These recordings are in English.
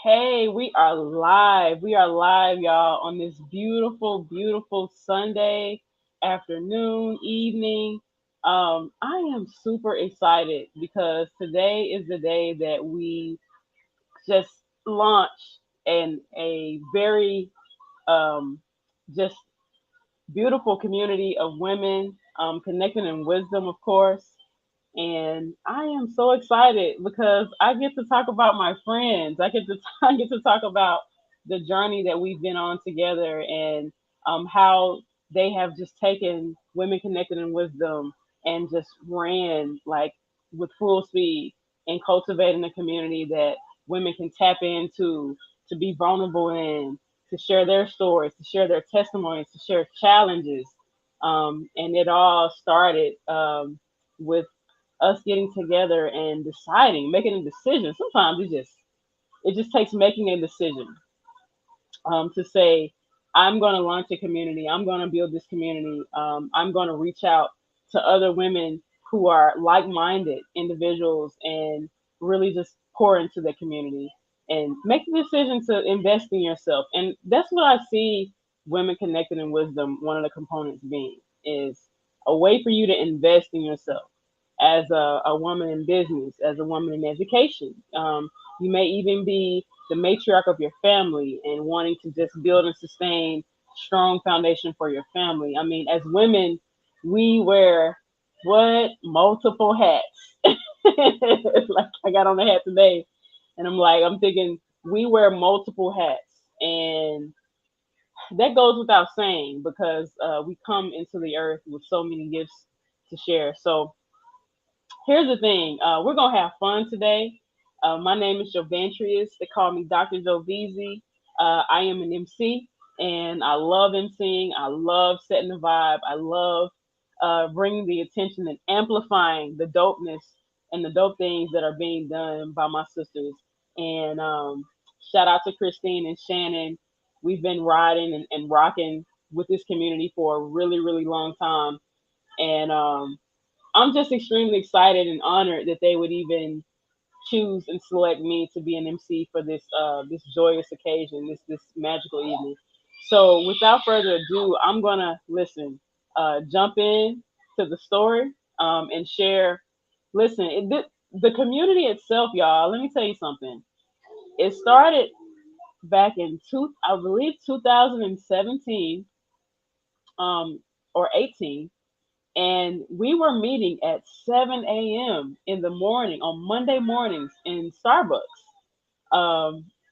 Hey, we are live. We are live, y'all, on this beautiful, beautiful Sunday afternoon, evening. I am super excited because today is the day that we just launched a very just beautiful community of women connecting in wisdom, of course. And I am so excited because I get to talk about my friends. I get to talk about the journey that we've been on together and how they have just taken Women Connected in Wisdom and just ran like with full speed and cultivating a community that women can tap into to be vulnerable in, to share their stories, to share their testimonies, to share challenges. And it all started with us getting together and deciding, making a decision. Sometimes it just takes making a decision to say, I'm going to launch a community. I'm going to build this community. I'm going to reach out to other women who are like-minded individuals and really just pour into the community and make the decision to invest in yourself. And that's what I see Women Connected in Wisdom, one of the components being, is a way for you to invest in yourself as a woman in business, as a woman in education. You may even be the matriarch of your family and wanting to just build and sustain strong foundation for your family. I mean, as women, we wear what multiple hats. Like I got on the hat today, and I'm thinking we wear multiple hats, and that goes without saying because we come into the earth with so many gifts to share. So here's the thing. We're gonna have fun today. My name is Jovantrius. They call me Dr. Jovizi. I am an MC, and I love MCing. I love setting the vibe. I love bringing the attention and amplifying the dopeness and the dope things that are being done by my sisters. And shout out to Christine and Shannon. We've been riding and rocking with this community for a really, really long time. And I'm just extremely excited and honored that they would even choose and select me to be an MC for this joyous occasion, this magical evening. So without further ado, I'm gonna jump in to the story and share. Listen, the community itself, y'all. Let me tell you something. It started back in I believe 2017 or 18, and we were meeting at 7 a.m. in the morning on Monday mornings in Starbucks.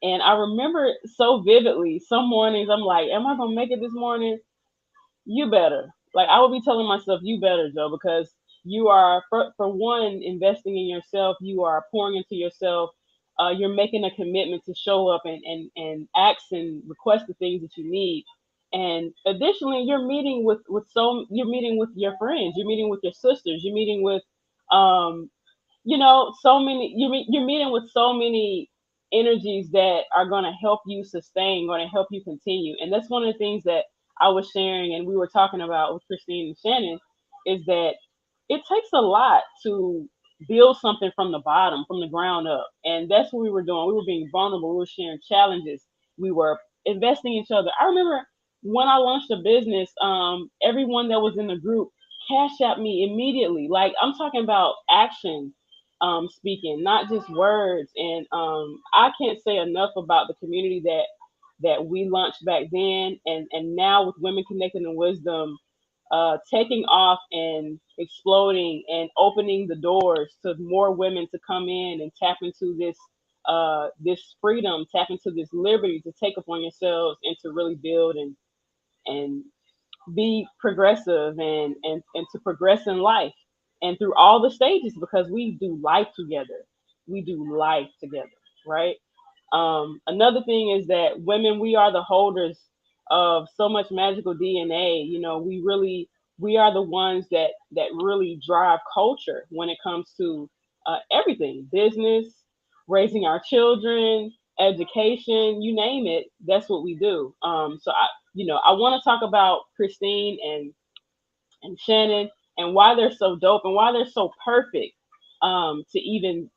And I remember so vividly. Some mornings I'm like, "Am I gonna make it this morning?" You better. Like I would be telling myself, "You better, Joe," because you are for one investing in yourself. You are pouring into yourself. You're making a commitment to show up and ask and request the things that you need. And additionally, you're meeting with your friends. You're meeting with your sisters. You're meeting with um, so many you're meeting with so many energies that are going to help you sustain, going to help you continue. And that's one of the things that I was sharing and we were talking about with Christine and Shannon, is that it takes a lot to build something from the bottom, from the ground up. And that's what we were doing. We were being vulnerable, we were sharing challenges, we were investing in each other. I remember when I launched a business, everyone that was in the group cash at me immediately. Like I'm talking about action, speaking, not just words. And I can't say enough about the community that we launched back then, and now with Women Connected in Wisdom, taking off and exploding and opening the doors to more women to come in and tap into this freedom, tap into this liberty to take upon yourselves and to really build and be progressive and to progress in life and through all the stages, because we do life together. We do life together, right? Another thing is that women, we are the holders of so much magical DNA. We are the ones that really drive culture when it comes to everything, business, raising our children, education, you name it. That's what we do. I want to talk about Christine and Shannon and why they're so dope and why they're so perfect to even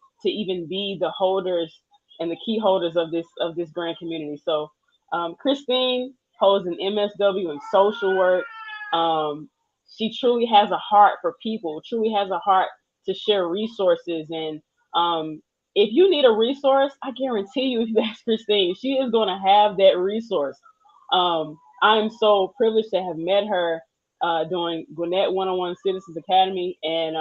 be the holders and the key holders of this grand community. So Christine holds an MSW in social work. Um, she truly has a heart for people, truly has a heart to share resources. And if you need a resource, I guarantee you, if you ask Christine, she is going to have that resource. I'm so privileged to have met her during Gwinnett 101 Citizens Academy, and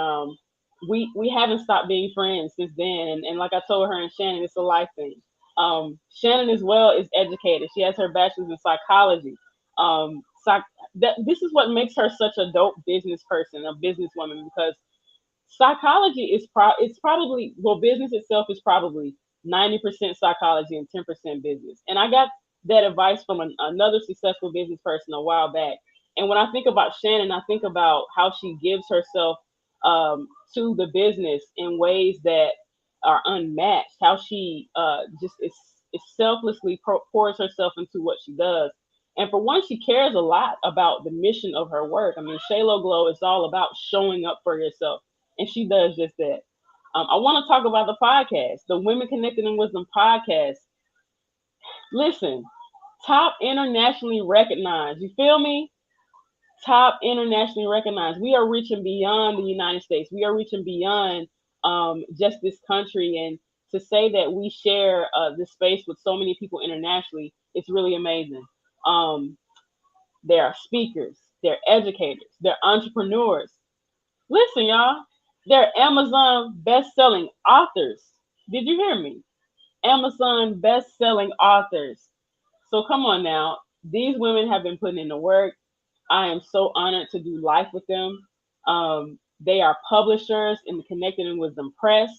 we haven't stopped being friends since then. And like I told her and Shannon, it's a life thing. Shannon as well is educated. She has her bachelor's in psychology. Psych- this is what makes her such a dope business person, a businesswoman, because psychology is it's probably, well, business itself is probably 90% psychology and 10% business. And I got that advice from another successful business person a while back. And when I think about Shannon, I think about how she gives herself to the business in ways that are unmatched, how she just is selflessly pours herself into what she does. And for one, she cares a lot about the mission of her work. I mean, Shaylo Glow is all about showing up for yourself, and she does just that. I want to talk about the podcast, the Women Connected in Wisdom podcast. Listen, top internationally recognized. You feel me? Top internationally recognized. We are reaching beyond the United States. We are reaching beyond just this country. And to say that we share this space with so many people internationally, it's really amazing. Um, there are speakers, they're educators, they're entrepreneurs. Listen, y'all, they're Amazon best-selling authors. Did you hear me? Amazon best-selling authors. So come on now. These women have been putting in the work. I am so honored to do life with them. They are publishers in the Connected in Wisdom Press.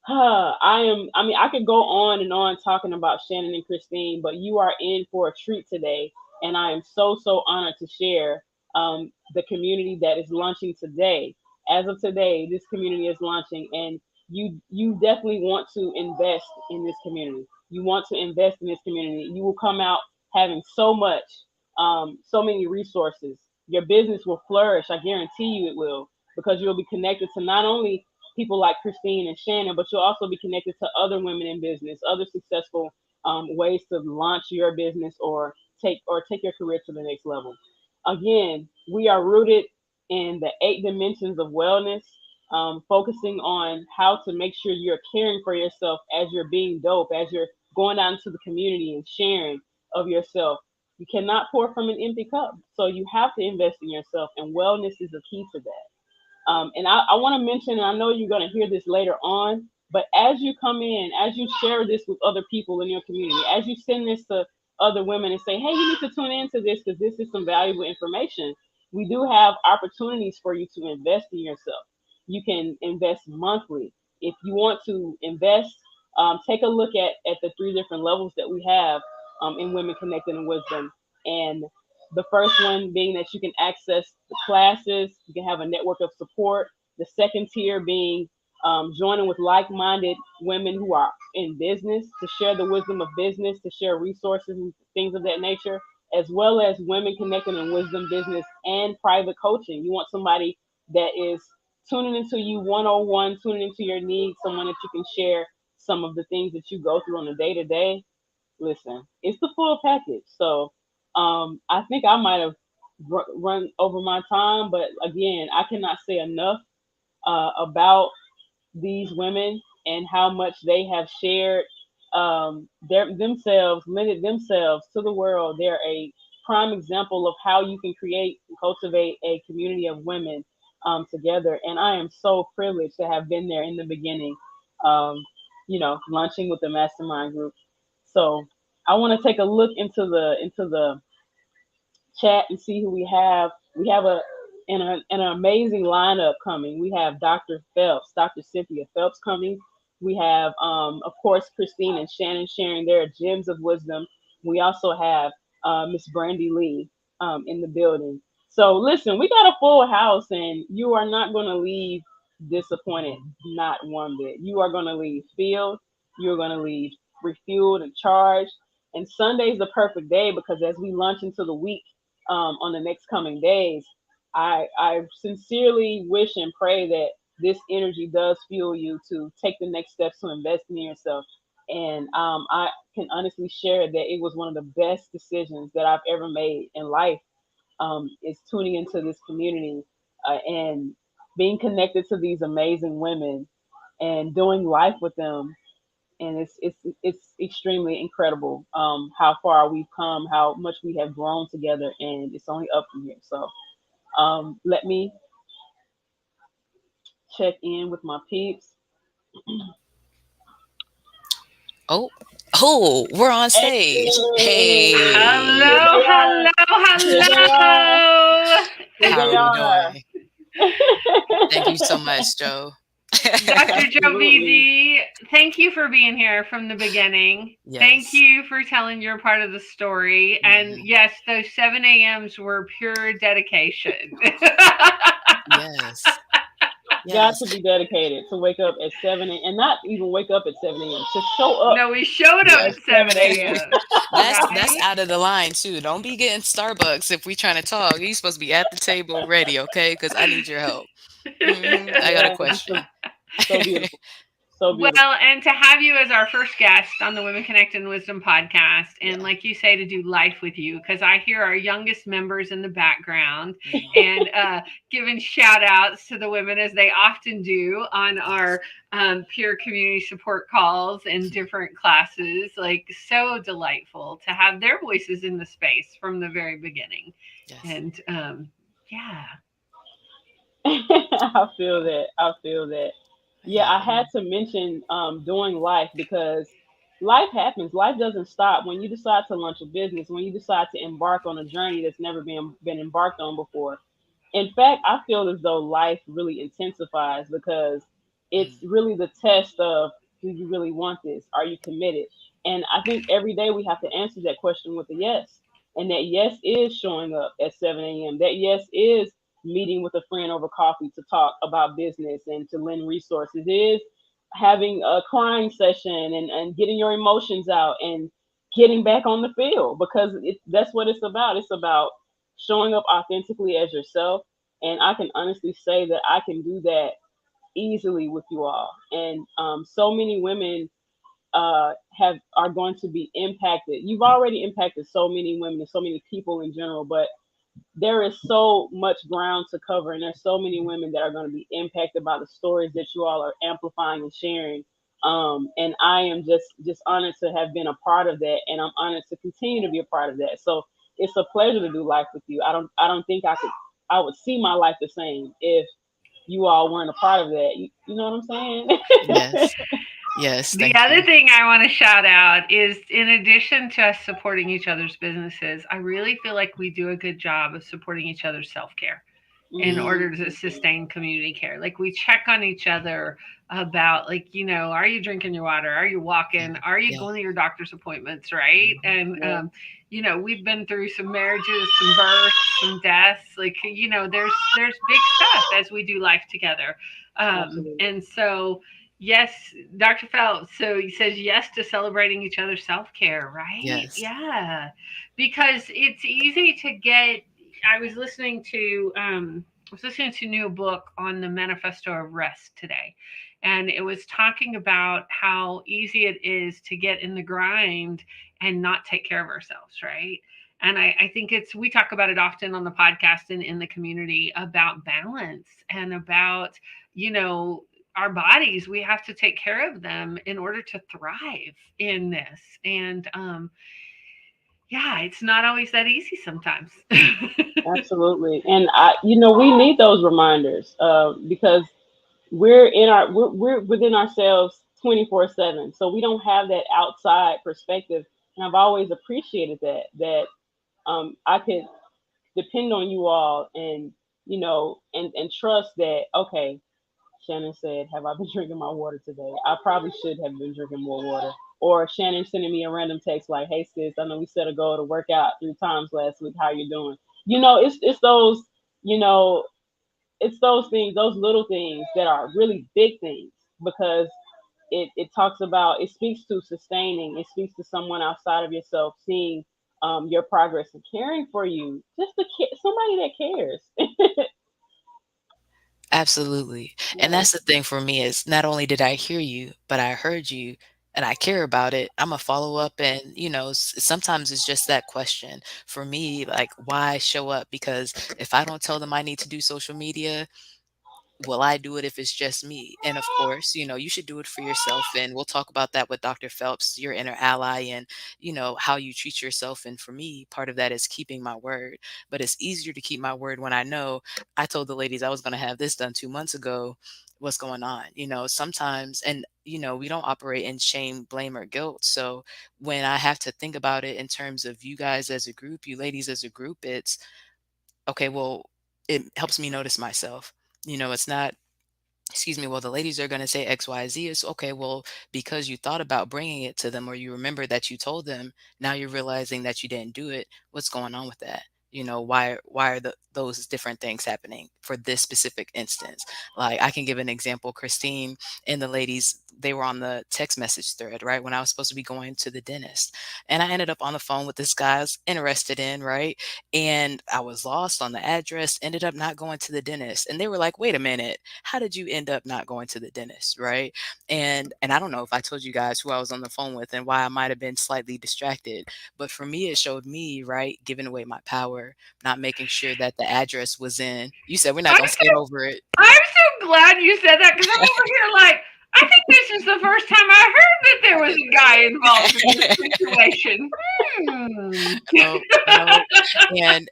I mean, I could go on and on talking about Shannon and Christine, but you are in for a treat today. And I am so honored to share the community that is launching today. As of today, this community is launching, and you definitely want to invest in this community. You want to invest in this community. You will come out having so much, so many resources. Your business will flourish. I guarantee you it will, because you'll be connected to not only people like Christine and Shannon, but you'll also be connected to other women in business, other successful ways to launch your business or take your career to the next level. Again, we are rooted in the 8 dimensions of wellness, focusing on how to make sure you're caring for yourself as you're being dope, as you're going out into the community and sharing of yourself. You cannot pour from an empty cup. So you have to invest in yourself, and wellness is a key to that. And I want to mention, and I know you're going to hear this later on, but as you come in, as you share this with other people in your community, as you send this to other women and say, hey, you need to tune into this because this is some valuable information, we do have opportunities for you to invest in yourself. You can invest monthly. If you want to invest, take a look at the 3 different levels that we have in Women Connected in Wisdom. And the first one being that you can access the classes, you can have a network of support. The second tier being joining with like minded women who are in business to share the wisdom of business, to share resources and things of that nature, as well as Women Connected in Wisdom business and private coaching. You want somebody that is tuning into you 101, tuning into your needs, someone that you can share some of the things that you go through on a day to day. Listen, it's the full package. So I think I might have run over my time, but again, I cannot say enough about these women and how much they have shared themselves, lended themselves to the world. They're a prime example of how you can create and cultivate a community of women together. And I am so privileged to have been there in the beginning, um, launching with the mastermind group. So I want to take a look into the chat and see who we have. We have an amazing lineup coming. We have Dr. Phelps, Dr. Cynthia Phelps coming. We have, of course, Christine and Shannon sharing their gems of wisdom. We also have Miss Brandy Lee in the building. So listen, we got a full house, and you are not going to leave disappointed, not one bit. You are going to leave filled. You're going to leave refueled and charged. And Sunday's the perfect day because as we launch into the week, on the next coming days, I sincerely wish and pray that this energy does fuel you to take the next steps to invest in yourself And I can honestly share that it was one of the best decisions that I've ever made in life. Is tuning into this community and being connected to these amazing women and doing life with them. And it's extremely incredible how far we've come, how much we have grown together, and it's only up from here. So let me check in with my peeps. Oh, oh, we're on Hey, stage. here Hey, Hello, they are. hello, Here they are. hello. Here how they are we are. doing? Thank you so much, Joe. Dr. Joe Absolutely. Beasy, thank you for being here from the beginning. Thank Yes. you for telling your part of the story. And Mhm. yes, those 7 a.m.s were pure dedication. Yes. Got Yes. to be dedicated to wake up at 7 a.m. and not even wake up at 7 a.m. to show up No, we showed up at at Yes. 7 7 a.m. a.m., That's right? out of the line too. Don't be getting Starbucks if we trying to talk. You supposed to be at the table ready, okay? Because I need your help. I got a Yeah, it's question. so beautiful. So beautiful. Well, and to have you as our first guest on the Women Connect and Wisdom podcast, and Yeah. like you say, to do life with you, because I hear our youngest members in the background Mhm. and giving shout outs to the women as they often do on Yes. our peer community support calls and different classes. Like, so delightful to have their voices in the space from the very beginning. Yes. And yeah. I feel that. I feel that. Yeah, I Yeah. had to mention doing life because life happens. Life doesn't stop when you decide to launch a business, when you decide to embark on a journey that's never been embarked on before. In fact, I feel as though life really intensifies because it's Mm. really the test of, do you really want this? Are you committed? And I think every day we have to answer that question with a yes. And that yes is showing up at 7 a.m. That yes is meeting with a friend over coffee to talk about business and to lend resources. It is having a crying session and getting your emotions out and getting back on the field because that's what it's about. It's about showing up authentically as yourself. And I can honestly say that I can do that easily with you all. And so many women have are going to be impacted. You've already impacted so many women and so many people in general, but there is so much ground to cover, and there's so many women that are going to be impacted by the stories that you all are amplifying and sharing. And I am just honored to have been a part of that, and I'm honored to continue to be a part of that. So it's a pleasure to do life with you. I don't think I would see my life the same if you all weren't a part of that. You know what I'm saying? Yes. Yes. The Thank other you. thing I want to shout out is, in addition to us supporting each other's businesses, I really feel like we do a good job of supporting each other's self care in Mm. order to Mm-hmm. sustain community care. Like, we check on each other about, like, are you drinking your water? Are you Yeah. walking? Are you Yeah. going to your doctor's appointments? Right? Mhm. And Yeah, we've been through some marriages, some births, some deaths. Like, there's big stuff as we do life together. absolutely. And so, yes, Dr. Phelps. So he says yes to celebrating each other's self care, right? Yes. Yeah, because it's easy to get. I was listening to a new book on the Manifesto of Rest today, and it was talking about how easy it is to get in the grind and not take care of ourselves, right? And I think we talk about it often on the podcast and in the community about balance and about, you know, our bodies. We have to take care of them in order to thrive in this. And yeah, it's not always that easy sometimes. Absolutely. And we need those reminders because we're within ourselves 24/7, so we don't have that outside perspective. And I've always appreciated that I could depend on you all and and trust that, okay, Shannon said, have I been drinking my water today? I probably should have been drinking more water. Or Shannon sending me a random text like, hey sis, I know we set a goal to work out 3 times last week. How you doing? It's those, you know, it's those things, those little things that are really big things because it talks about, it speaks to sustaining, it speaks to someone outside of yourself seeing your progress and caring for you, just somebody that cares. Absolutely. And Yeah. that's the thing for me is not only did I hear you, but I heard you and I care about it, I'm gonna follow up. And, sometimes it's just that question for me, like, why show up? Because if I don't tell them I need to do social media, will I do it if it's just me? And of course, you should do it for yourself. And we'll talk about that with Dr. Phelps, your inner ally, and, how you treat yourself. And for me, part of that is keeping my word. But it's easier to keep my word when I know I told the ladies I was going to have this done 2 months ago. What's going on? Sometimes, and, we don't operate in shame, blame, or guilt. So when I have to think about it in terms of you guys as a group, you ladies as a group, it's okay, well, it helps me notice myself. It's not, excuse me, well, the ladies are going to say XYZ. It's okay, well, because you thought about bringing it to them, or you remember that you told them, now you're realizing that you didn't do it. What's going on with that? Why are those different things happening for this specific instance? Like, I can give an example. Christine and the ladies, they were on the text message thread, right? When I was supposed to be going to the dentist. And I ended up on the phone with this guy I was interested in, right? And I was lost on the address, ended up not going to the dentist. And they were like, wait a minute, how did you end up not going to the dentist, right? And I don't know if I told you guys who I was on the phone with and why I might have been slightly distracted, but for me, it showed me, right, giving away my power, not making sure that the address was in. You said we're not I'm gonna skate over it. so glad you said that, because I'm over here like, I think this is the first time I heard that there was a guy involved in this situation. Oh, no.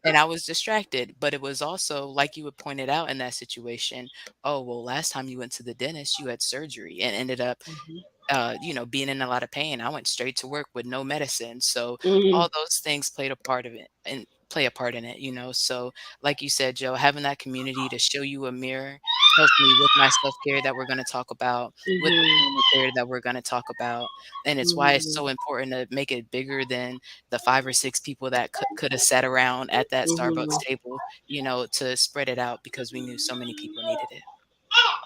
And I was distracted, but it was also like you had pointed out in that situation. Oh, well, last time you went to the dentist, you had surgery and ended up Mhm. being in a lot of pain. I went straight to work with no medicine. So Mhm. all those things played a part of it and play a part in it. So like you said, Joe, having that community to show you a mirror helps me with my self-care that we're going to talk about, with the Mhm. family care that we're going to talk about. And it's why it's Mhm. so important to make it bigger than the 5 or 6 people that could have sat around at that Mhm. Starbucks table, to spread it out because we knew so many people needed it.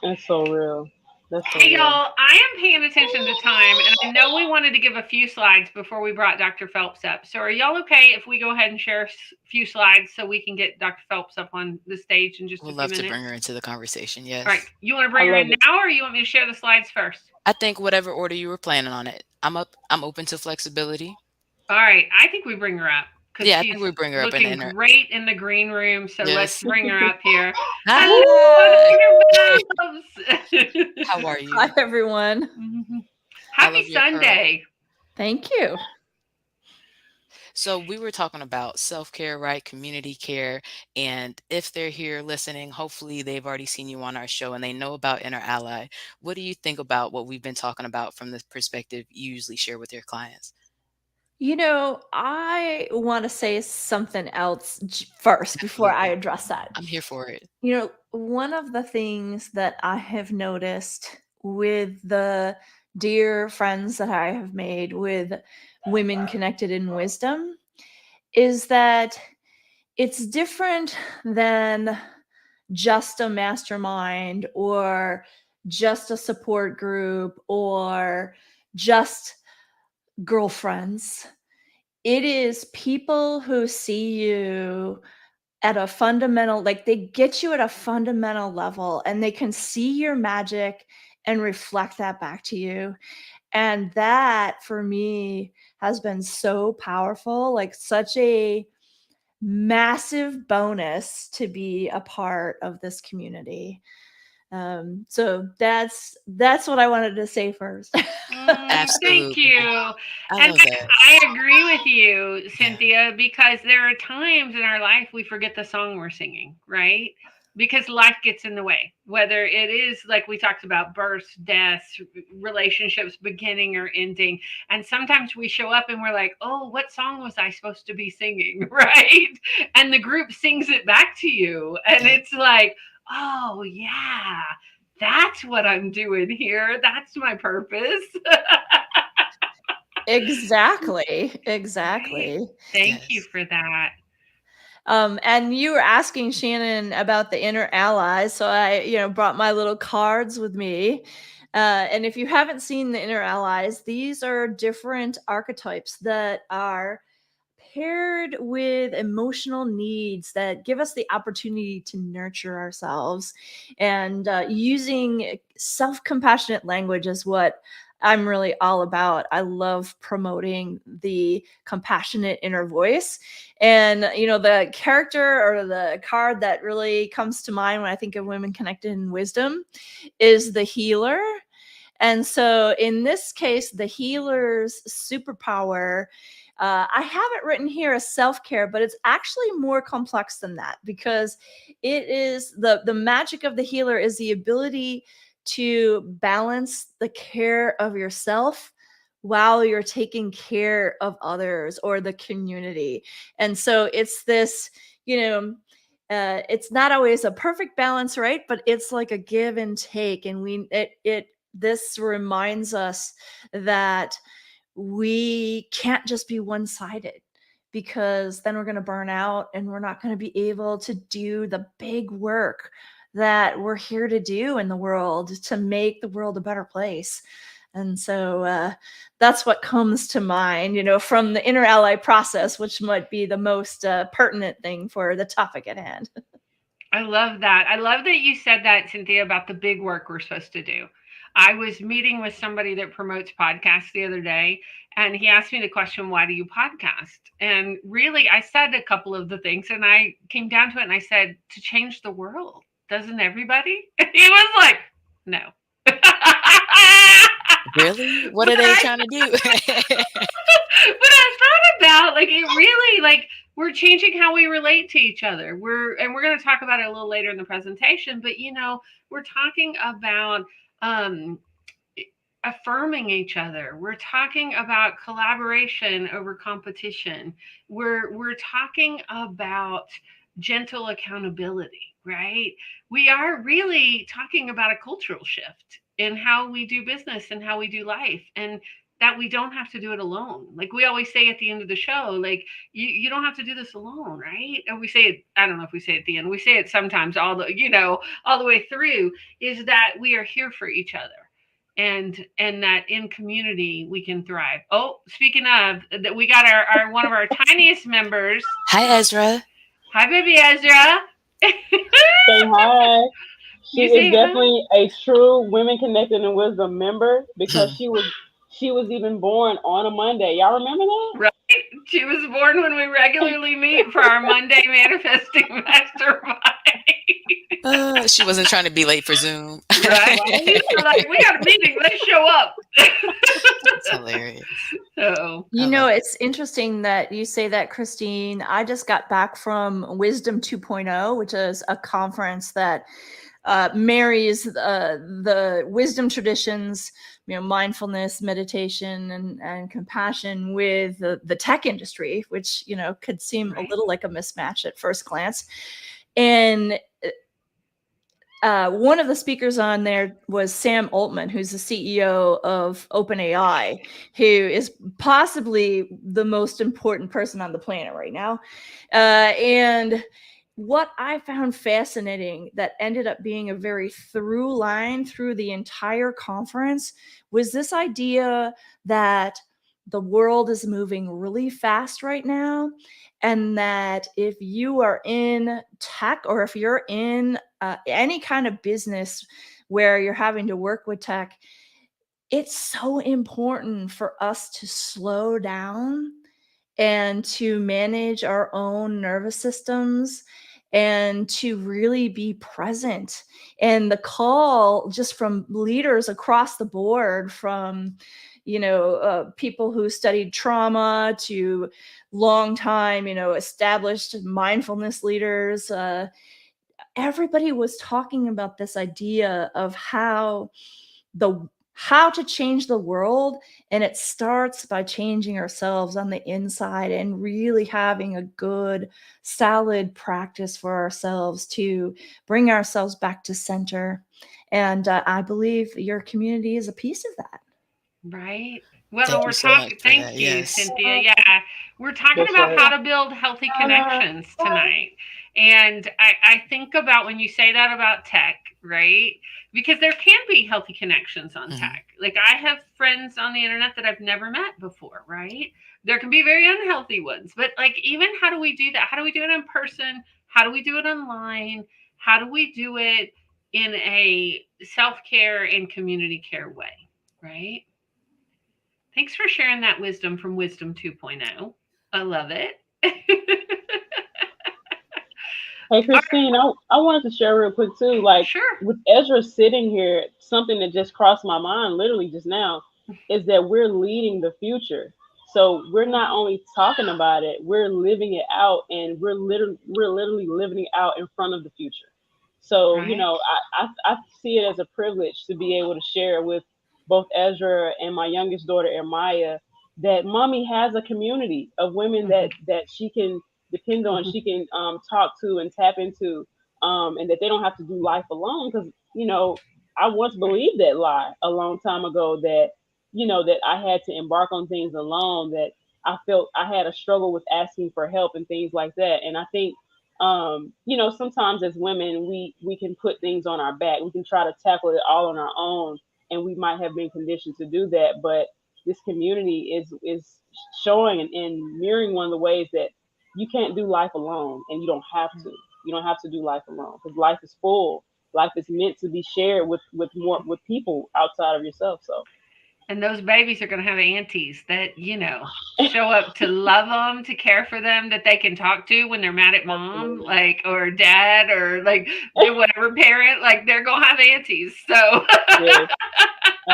That's so real. That's so Hey, real. y'all, I am paying attention to time, and I know we wanted to give a few slides before we brought Dr. Phelps up. So, are y'all okay if we go ahead and share a few slides so we can get Dr. Phelps up on the stage in just a We'd few love to minutes? bring her into the conversation. All right, Yes. you want to I bring her love in it. now, or you want me to share the slides first? I think whatever order you were planning on it. I'm open to flexibility. All right, I think we bring her up because Yeah, I she's think we bring her up and looking enter. great in the green room. So let's Yes. bring her up here. Hello, Hi. Dr. Phelps. How are Hi, you? everyone. I Happy love your curl. Sunday. Thank you. So we were talking about self-care, right? Community care. And if they're here listening, hopefully they've already seen you on our show and they know about Inner Ally. What do you think about what we've been talking about from the perspective you usually share with your clients? I want to say something else first before I Absolutely. address that. I'm here for it. One of the things that I have noticed with the dear friends that I have made with Women Connected in Wisdom is that it's different than just a mastermind or just a support group or just girlfriends. It is people who see you at a fundamental, like they get you at a fundamental level and they can see your magic and reflect that back to you. And that for me has been so powerful, like such a massive bonus to be a part of this community. So that's what I wanted to say first. Thank Absolutely. you. I And love that. I agree with you, Yeah. Cynthia, because there are times in our life we forget the song we're singing, right? Because life gets in the way, whether it is like we talked about births, deaths, relationships beginning or ending. And sometimes we show up and we're like, oh, what song was I supposed to be singing? Right. And the group sings it back to you. And Yeah. it's like, oh, yeah, that's what I'm doing here. That's my purpose. Exactly. Right. Exactly. Thank you Yes. for that. And you were asking Shannon about the inner allies, so I, brought my little cards with me. And if you haven't seen the inner allies, these are different archetypes that are paired with emotional needs that give us the opportunity to nurture ourselves. And using self compassionate language is what I'm really all about. I love promoting the compassionate inner voice. And, the character or the card that really comes to mind when I think of women connected in wisdom is the healer. And so in this case, the healer's superpower, I have it written here as self-care, but it's actually more complex than that, because it is the magic of the healer is the ability to balance the care of yourself while you're taking care of others or the community. And so it's this, it's not always a perfect balance, right? But it's like a give and take. And this reminds us that we can't just be one-sided, because then we're going to burn out and we're not going to be able to do the big work that we're here to do in the world to make the world a better place. And so that's what comes to mind, from the inner ally process, which might be the most pertinent thing for the topic at hand. I love that. I love that you said that, Cynthia, about the big work we're supposed to do. I was meeting with somebody that promotes podcasts the other day, and he asked me the question, why do you podcast? And really, I said a couple of the things, and I came down to it, and I said, to change the world. Doesn't everybody? And he was like, no. Really? What are they trying to do? But I thought about, like, it really, like, we're changing how we relate to each other. We're going to talk about it a little later in the presentation, but we're talking about affirming each other. We're talking about collaboration over competition. We're talking about gentle accountability, right? We are really talking about a cultural shift in how we do business and how we do life, and that we don't have to do it alone. Like we always say at the end of the show, like you don't have to do this alone, right? And we say it, I don't know if we say it at the end, we say it sometimes all the way through, is that we are here for each other. And that in community we can thrive. Oh, speaking of that, we got our one of our tiniest members. Hi, Ezra. Hi, baby Ezra. Say hi. She You say is definitely a true Women Connected in Wisdom member, because she was even born on a Monday. Y'all remember that? Right. She was born when we regularly meet for our Monday Manifesting Mastermind. She wasn't trying to be late for Zoom. Right? We're like, we got a meeting. Let's show up. It's hilarious. So, it's interesting that you say that, Christine. I just got back from Wisdom 2.0, which is a conference that marries the wisdom traditions, mindfulness, meditation, and compassion with the tech industry, which could seem a little like a mismatch at first glance. And one of the speakers on there was Sam Altman, who's the CEO of OpenAI, who is possibly the most important person on the planet right now. And what I found fascinating that ended up being a very through line through the entire conference was this idea that the world is moving really fast right now, and that if you are in tech, or if you're in any kind of business where you're having to work with tech, it's so important for us to slow down and to manage our own nervous systems and to really be present. And the call just from leaders across the board, from people who studied trauma to long time established mindfulness leaders, everybody was talking about this idea of how to change the world. And it starts by changing ourselves on the inside and really having a good, solid practice for ourselves to bring ourselves back to center. And I believe your community is a piece of that. Right. Well, Thank we're you so talking. much for Thank that. you, Yes. Cynthia. Yeah, we're talking That's about right. how to build healthy connections tonight. And I think about when you say that about tech, right? Because there can be healthy connections on tech. Like I have friends on the internet that I've never met before, right? There can be very unhealthy ones, but like, even how do we do that? How do we do it in person? How do we do it online? How do we do it in a self-care and community care way, right? Thanks for sharing that wisdom from Wisdom 2.0. I love it. Hey, All Christine, I wanted to share real quick too. right, Like sure. with Ezra sitting here, something that just crossed my mind literally just now is that we're leading the future. So we're not only talking about it, we're living it out, and we're literally living it out in front of the future. So Right. I see it as a privilege to be able to share with both Ezra and my youngest daughter, Ermaya, that mommy has a community of women that she can depend on, she can talk to and tap into, and that they don't have to do life alone. Because I once believed that lie a long time ago, that that I had to embark on things alone. That I felt I had a struggle with asking for help and things like that. And I think sometimes as women we can put things on our back. We can try to tackle it all on our own, and we might have been conditioned to do that. But this community is showing and mirroring one of the ways that you can't do life alone, and you don't have to. You don't have to do life alone, because life is full. Life is meant to be shared with people outside of yourself. So And those babies are going to have aunties that, show up to love them, to care for them, that they can talk to when they're mad at mom, absolutely, like, or dad, or like whatever parent, like they're going to have aunties. So, yes,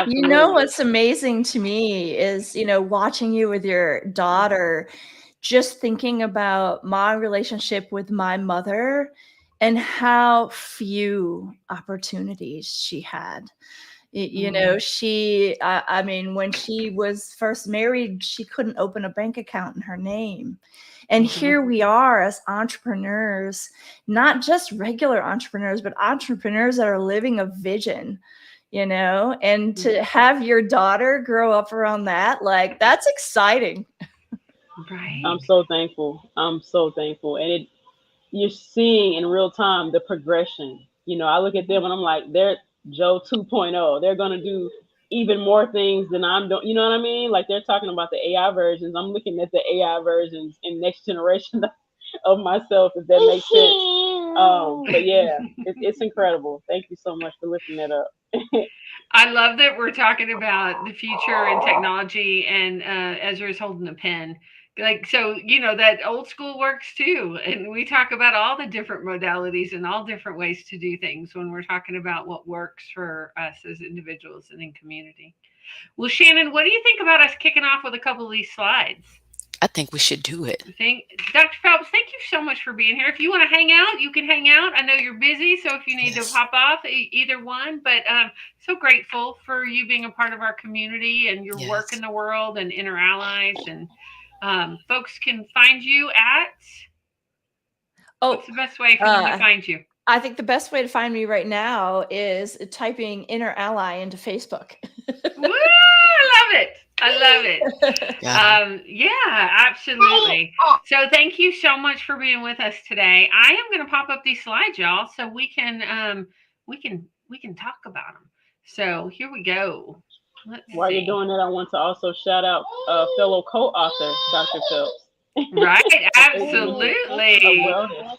You know absolutely. what's amazing to me is, watching you with your daughter, just thinking about my relationship with my mother and how few opportunities she had. mm, I mean, when she was first married, she couldn't open a bank account in her name. And mhm. here we are as entrepreneurs, not just regular entrepreneurs, but entrepreneurs that are living a vision, and to have your daughter grow up around that, like, that's exciting. Right. I'm so thankful. I'm so thankful, and you're seeing in real time the progression. I look at them and I'm like, they're Joe 2.0. They're gonna do even more things than I'm doing. You know what I mean? Like they're talking about the AI versions. I'm looking at the AI versions in next generation of myself, if that makes sense. But yeah, it's incredible. Thank you so much for lifting that up. I love that we're talking about the future and technology, and Ezra's holding a pen. Like, so, that old school works too. And we talk about all the different modalities and all different ways to do things when we're talking about what works for us as individuals and in community. Well, Shannon, what do you think about us kicking off with a couple of these slides? I think we should do it. Thank Dr. Phelps, thank you so much for being here. If you want to hang out, you can hang out. I know you're busy, so if you need to Yes. pop off, either one. But so grateful for you being a part of our community and your work in Yes. the world and Inner Allies. And folks can find you at, Oh, what's the best way for them to uh, find you? I think the best way to find me right now is typing Inner Ally into Facebook. Woo! I love it. I love it. Got it. Yeah, absolutely. So thank you so much for being with us today. I am going to pop up these slides, y'all, so we can talk about them. So here we go. Let's While you're see. doing that, I want to also shout out fellow co-author Dr. Phelps. Right, Of absolutely, wellness.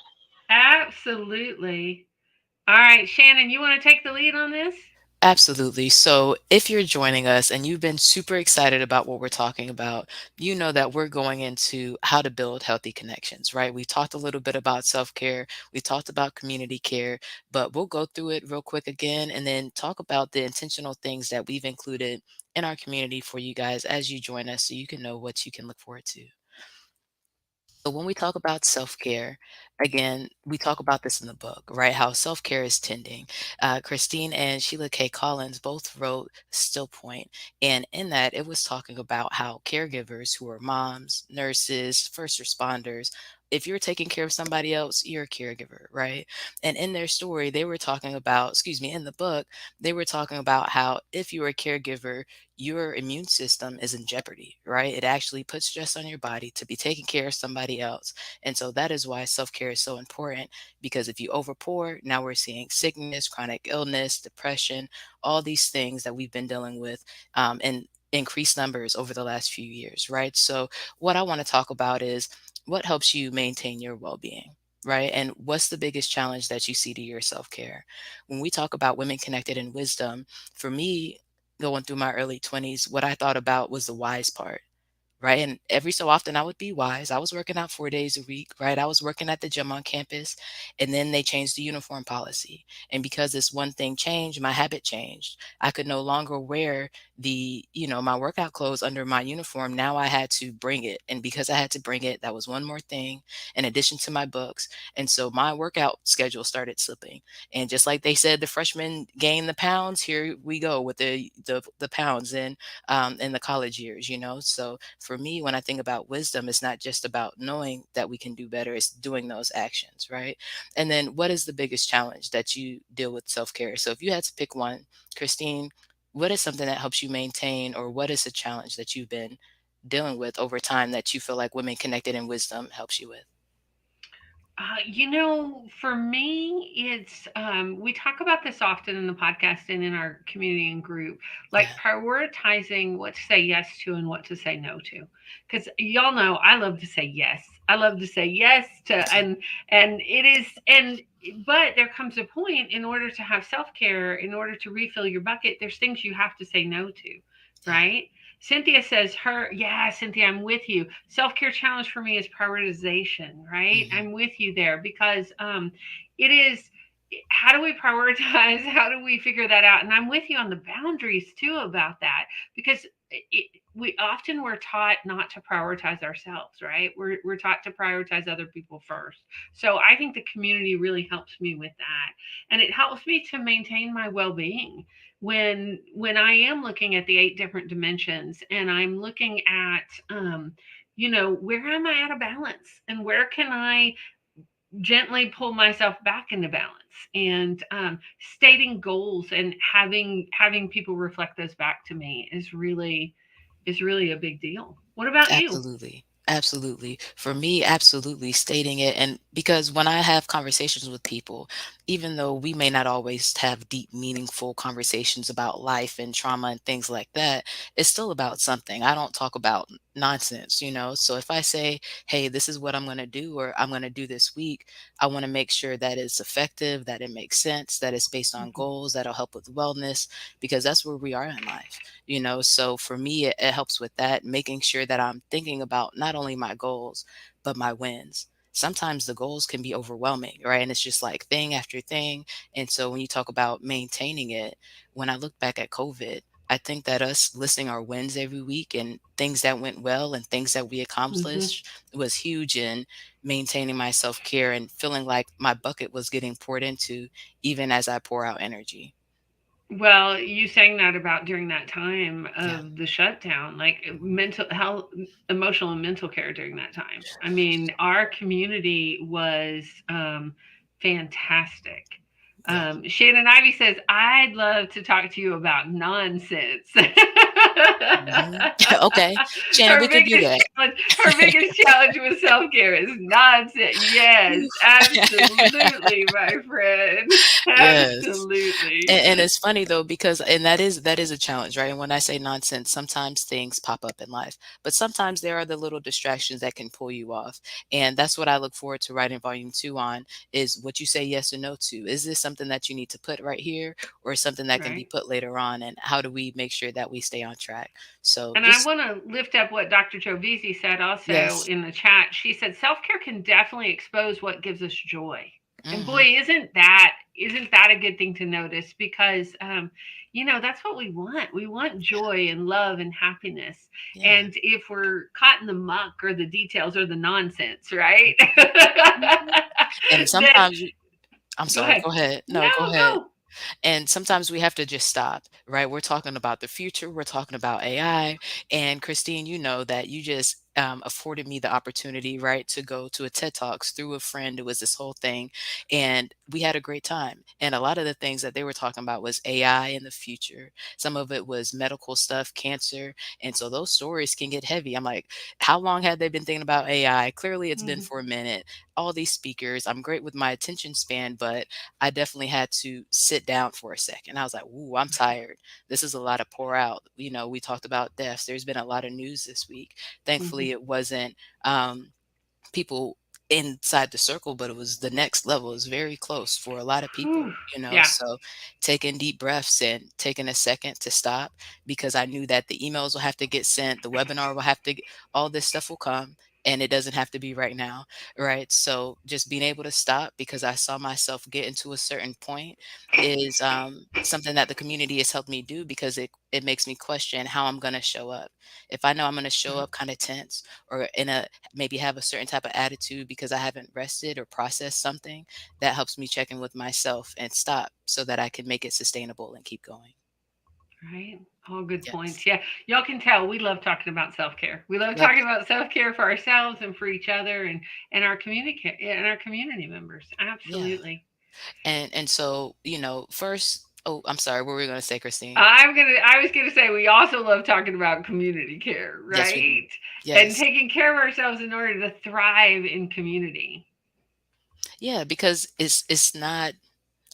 absolutely. All right, Shannon, you want to take the lead on this? Absolutely. So, if you're joining us and you've been super excited about what we're talking about, you know that we're going into how to build healthy connections, right? We talked a little bit about self care, we talked about community care, but we'll go through it real quick again and then talk about the intentional things that we've included in our community for you guys as you join us so you can know what you can look forward to. So when we talk about self-care, again, we talk about this in the book, right? How self-care is tending. Christine and Sheila K. Collins both wrote Still Point, and in that, it was talking about how caregivers who are moms, nurses, first responders, if you're taking care of somebody else, you're a caregiver, right? And in their story, they were talking about, excuse me, in the book, they were talking about how if you're a caregiver, your immune system is in jeopardy, right? It actually puts stress on your body to be taking care of somebody else. And so that is why self care is so important, because if you overpour, now we're seeing sickness, chronic illness, depression, all these things that we've been dealing with in increased numbers over the last few years, right? So, what I want to talk about is what helps you maintain your well being. Right. And what's the biggest challenge that you see to your self care? When we talk about women connected in wisdom, for me, going through my early 20s, what I thought about was the wise part. Right. And every so often I would be wise. I was working out 4 days a week, right? I was working at the gym on campus. And then they changed the uniform policy. And because this one thing changed, my habit changed. I could no longer wear my workout clothes under my uniform. Now I had to bring it. And because I had to bring it, that was one more thing in addition to my books. And so my workout schedule started slipping. And just like they said, the freshmen gain the pounds, here we go with the pounds in the college years, So for me, when I think about wisdom, it's not just about knowing that we can do better, it's doing those actions, right? And then what is the biggest challenge that you deal with self-care? So if you had to pick one, Christine, what is something that helps you maintain, or what is a challenge that you've been dealing with over time that you feel like Women Connected in Wisdom helps you with? For me, it's we talk about this often in the podcast and in our community and group, like Yeah. prioritizing what to say yes to and what to say no to. Because y'all know I love to say yes. I love to say yes to, and it is, but there comes a point in order to have self care, in order to refill your bucket, there's things you have to say no to, Yeah. right? Cynthia says Cynthia, I'm with you. Self-care challenge for me is prioritization, right? Hmm. I'm with you there because it is, how do we prioritize? How do we figure that out? And I'm with you on the boundaries too about that because we often we're taught not to prioritize ourselves, right? We're taught to prioritize other people first. So I think the community really helps me with that. And it helps me to maintain my well-being when I am looking at the 8 different dimensions and I'm looking at where am I out of balance and where can I gently pull myself back into balance and stating goals and having people reflect those back to me is really a big deal. What about you? Absolutely. Absolutely. For me, absolutely stating it. And because when I have conversations with people, even though we may not always have deep, meaningful conversations about life and trauma and things like that, it's still about something. I don't talk about nonsense. So if I say, hey, this is what I'm going to do, or I'm going to do this week, I want to make sure that it's effective, that it makes sense, that it's based on Mhm. goals that'll help with wellness, because that's where we are in life. So for me, it helps with that, making sure that I'm thinking about not only my goals but my wins. Sometimes the goals can be overwhelming, right? And it's just like thing after thing. And so when you talk about maintaining it, when I look back at COVID, I think that us listing our wins every week and things that went well and things that we Mhm. accomplished was huge in maintaining my self-care and feeling like my bucket was getting poured into even as I pour out energy. Well, you saying that about during that time Yeah. of the shutdown, like mental health, emotional and mental care during that time. I mean, our community was fantastic. Yeah. Shannon Ivy says, I'd love to talk to you about nonsense. Mhm. Okay. Shannon, we could do that. Her biggest challenge with self care is nonsense. Yes, absolutely, my friend. Yes. Absolutely. And it's funny though, because and that is a challenge, right? And when I say nonsense, sometimes things pop up in life, but sometimes there are the little distractions that can pull you off. And that's what I look forward to writing volume 2 on, is what you say yes or no to. Is this something that you need to put right here, or something that can be Right. put later on? And how do we make sure that we stay on track? So And I just want to lift up what Dr. Jovisi said also yes. in the chat. She said self care can definitely expose what gives us joy. And Hmm. boy, isn't that a good thing to notice? Because that's what we want. We want joy and love and happiness. Yeah. And if we're caught in the muck or the details or the nonsense, right? Mhm. And Then sometimes I'm go sorry, ahead. go ahead. No, go No, ahead. go. And sometimes we have to just stop, right? We're talking about the future, we're talking about AI. And Christine, you know that you just afforded me the opportunity, right, to go to a TED Talks through a friend. It was this whole thing. And we had a great time. And a lot of the things that they were talking about was AI in the future. Some of it was medical stuff, cancer. And so those stories can get heavy. I'm like, how long had they been thinking about AI? Clearly, it's been Mhm, for a minute. All these speakers, I'm great with my attention span, but I definitely had to sit down for a second. I was like, "Ooh, I'm tired. This is a lot to pour out." We talked about deaths. There's been a lot of news this week. mhm, Thankfully, it wasn't people inside the circle, but it was the next level. It was very close for a lot of people, Whew. you know. Yeah. So taking deep breaths and taking a second to stop, because I knew that the emails will have to get sent, the webinar will have to all this stuff will come, and it doesn't have to be right now, right? So just being able to stop, because I saw myself getting to a certain point, is something that the community has helped me do, because it makes me question how I'm going to show up. If I know I'm going to show up kind of tense, or in a maybe have a certain type of attitude because I haven't rested or processed something, that helps me check in with myself and stop so that I can make it sustainable and keep going. Right. All good Yes. points. Yeah. Y'all can tell we love talking about self-care. We love Yep. talking about self-care for ourselves and for each other and our community and our community members. Yeah. Absolutely. And so, first, oh, I'm sorry, what were we going to say, Christine? I was gonna say we also love talking about community care, Yes, we do. right? And Yes. taking care of ourselves in order to thrive in community. Yeah, because it's not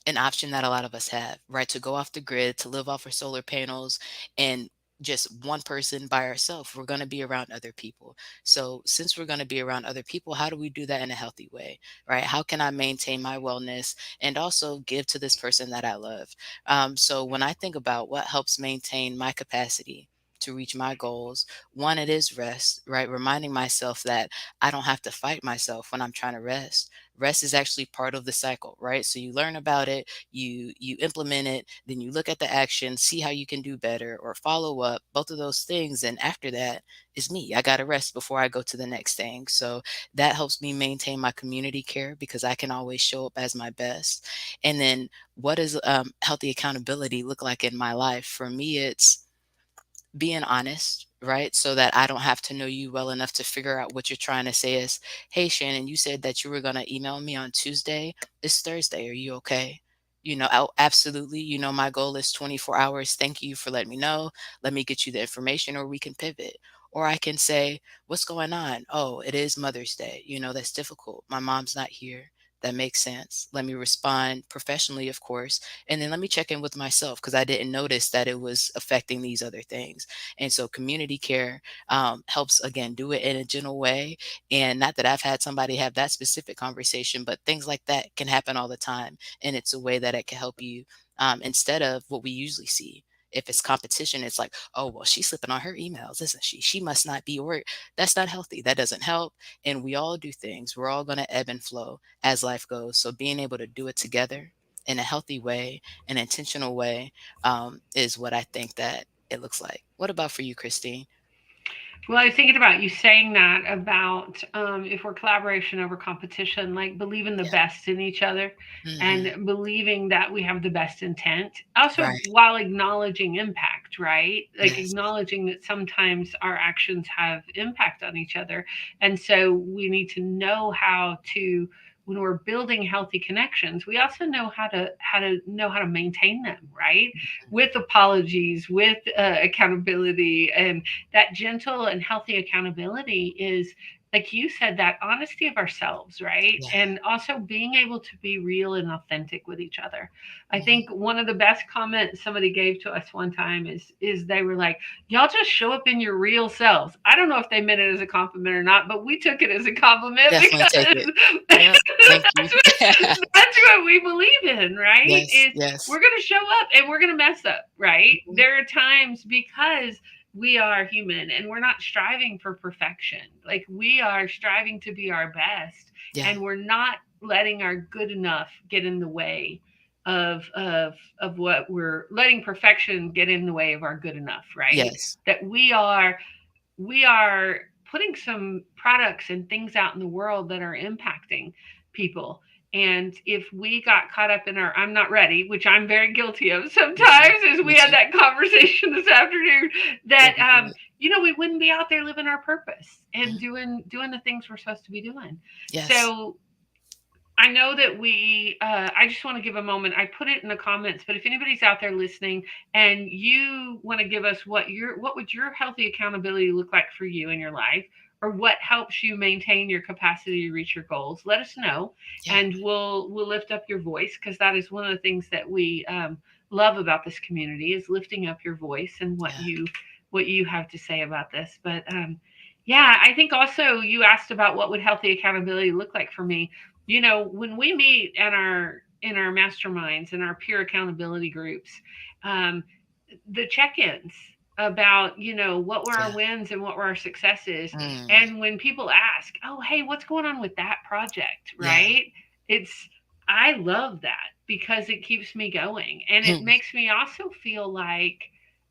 an option that a lot of us have, right? To go off the grid, to live off our solar panels, and just one person by ourselves. We're going to be around other people. So, since we're going to be around other people, how do we do that in a healthy way, right? How can I maintain my wellness and also give to this person that I love? So, when I think about what helps maintain my capacity to reach my goals, one, it is rest, right? Reminding myself that I don't have to fight myself when I'm trying to rest. Rest is actually part of the cycle, right? So you learn about it, you implement it, then you look at the action, see how you can do better or follow up, both of those things. And after that is me. I got to rest before I go to the next thing. So that helps me maintain my community care, because I can always show up as my best. And then what does healthy accountability look like in my life? For me, it's being honest, right? So that I don't have to know you well enough to figure out what you're trying to say is, hey, Shannon, you said that you were going to email me on Tuesday. It's Thursday. Are you okay? Oh, absolutely. My goal is 24 hours. Thank you for letting me know. Let me get you the information, or we can pivot. Or I can say, what's going on? Oh, it is Mother's Day. That's difficult. My mom's not here. That makes sense. Let me respond professionally, of course. And then let me check in with myself, because I didn't notice that it was affecting these other things. And so community care helps, again, do it in a gentle way. And not that I've had somebody have that specific conversation, but things like that can happen all the time. And it's a way that it can help you, instead of what we usually see. If it's competition, it's like, oh, well, she's slipping on her emails, isn't she? She must not be work. That's not healthy. That doesn't help. And we all do things. We're all going to ebb and flow as life goes. So being able to do it together in a healthy way, an intentional way, is what I think that it looks like. What about for you, Christine? Well, I was thinking about you saying that about if we're collaboration over competition, like believing the Yeah. best in each other Hmm. and believing that we have the best intent. Also, Right. while acknowledging impact, right? Like Yes. acknowledging that sometimes our actions have impact on each other. And so we need to know how to, when we're building healthy connections, we also know how to maintain them, right? With apologies, with accountability, and that gentle and healthy accountability is, like you said, that honesty of ourselves, right? Yeah. And also being able to be real and authentic with each other. I Mhm. think one of the best comments somebody gave to us one time is they were like, y'all just show up in your real selves. I don't know if they meant it as a compliment or not, but we took it as a compliment Definitely take because it. Yep. Thank you. that's what we believe in, right? Yes. Is Yes. we're going to show up and we're going to mess up, right? Mhm. There are times because we are human and we're not striving for perfection. Like we are striving to be our best, Yeah. and we're not letting our good enough get in the way of what we're letting perfection get in the way of our good enough, right? Yes. That we are putting some products and things out in the world that are impacting people. And if we got caught up in our I'm not ready, which I'm very guilty of Me too. sometimes, as Me we had too. that conversation this afternoon, that Didn't do it. we wouldn't be out there living our purpose and Mhm. doing the things we're supposed to be doing. Yes. So I know that I just want to give a moment. I put it in the comments, but if anybody's out there listening and you want to give us what would your healthy accountability look like for you in your life, or what helps you maintain your capacity to reach your goals, let us know, Yeah. and we'll lift up your voice, because that is one of the things that we love about this community is lifting up your voice and Yeah. what you have to say about this. But Yeah, I think also you asked about what would healthy accountability look like for me. You know, when we meet in our masterminds and our peer accountability groups, um, the check-ins about, you know, what were our Yeah. wins and what were our successes. Mm, And when people ask, "Oh, hey, what's going on with that project?" yeah. Right? It's I love that because it keeps me going and it makes me also feel like,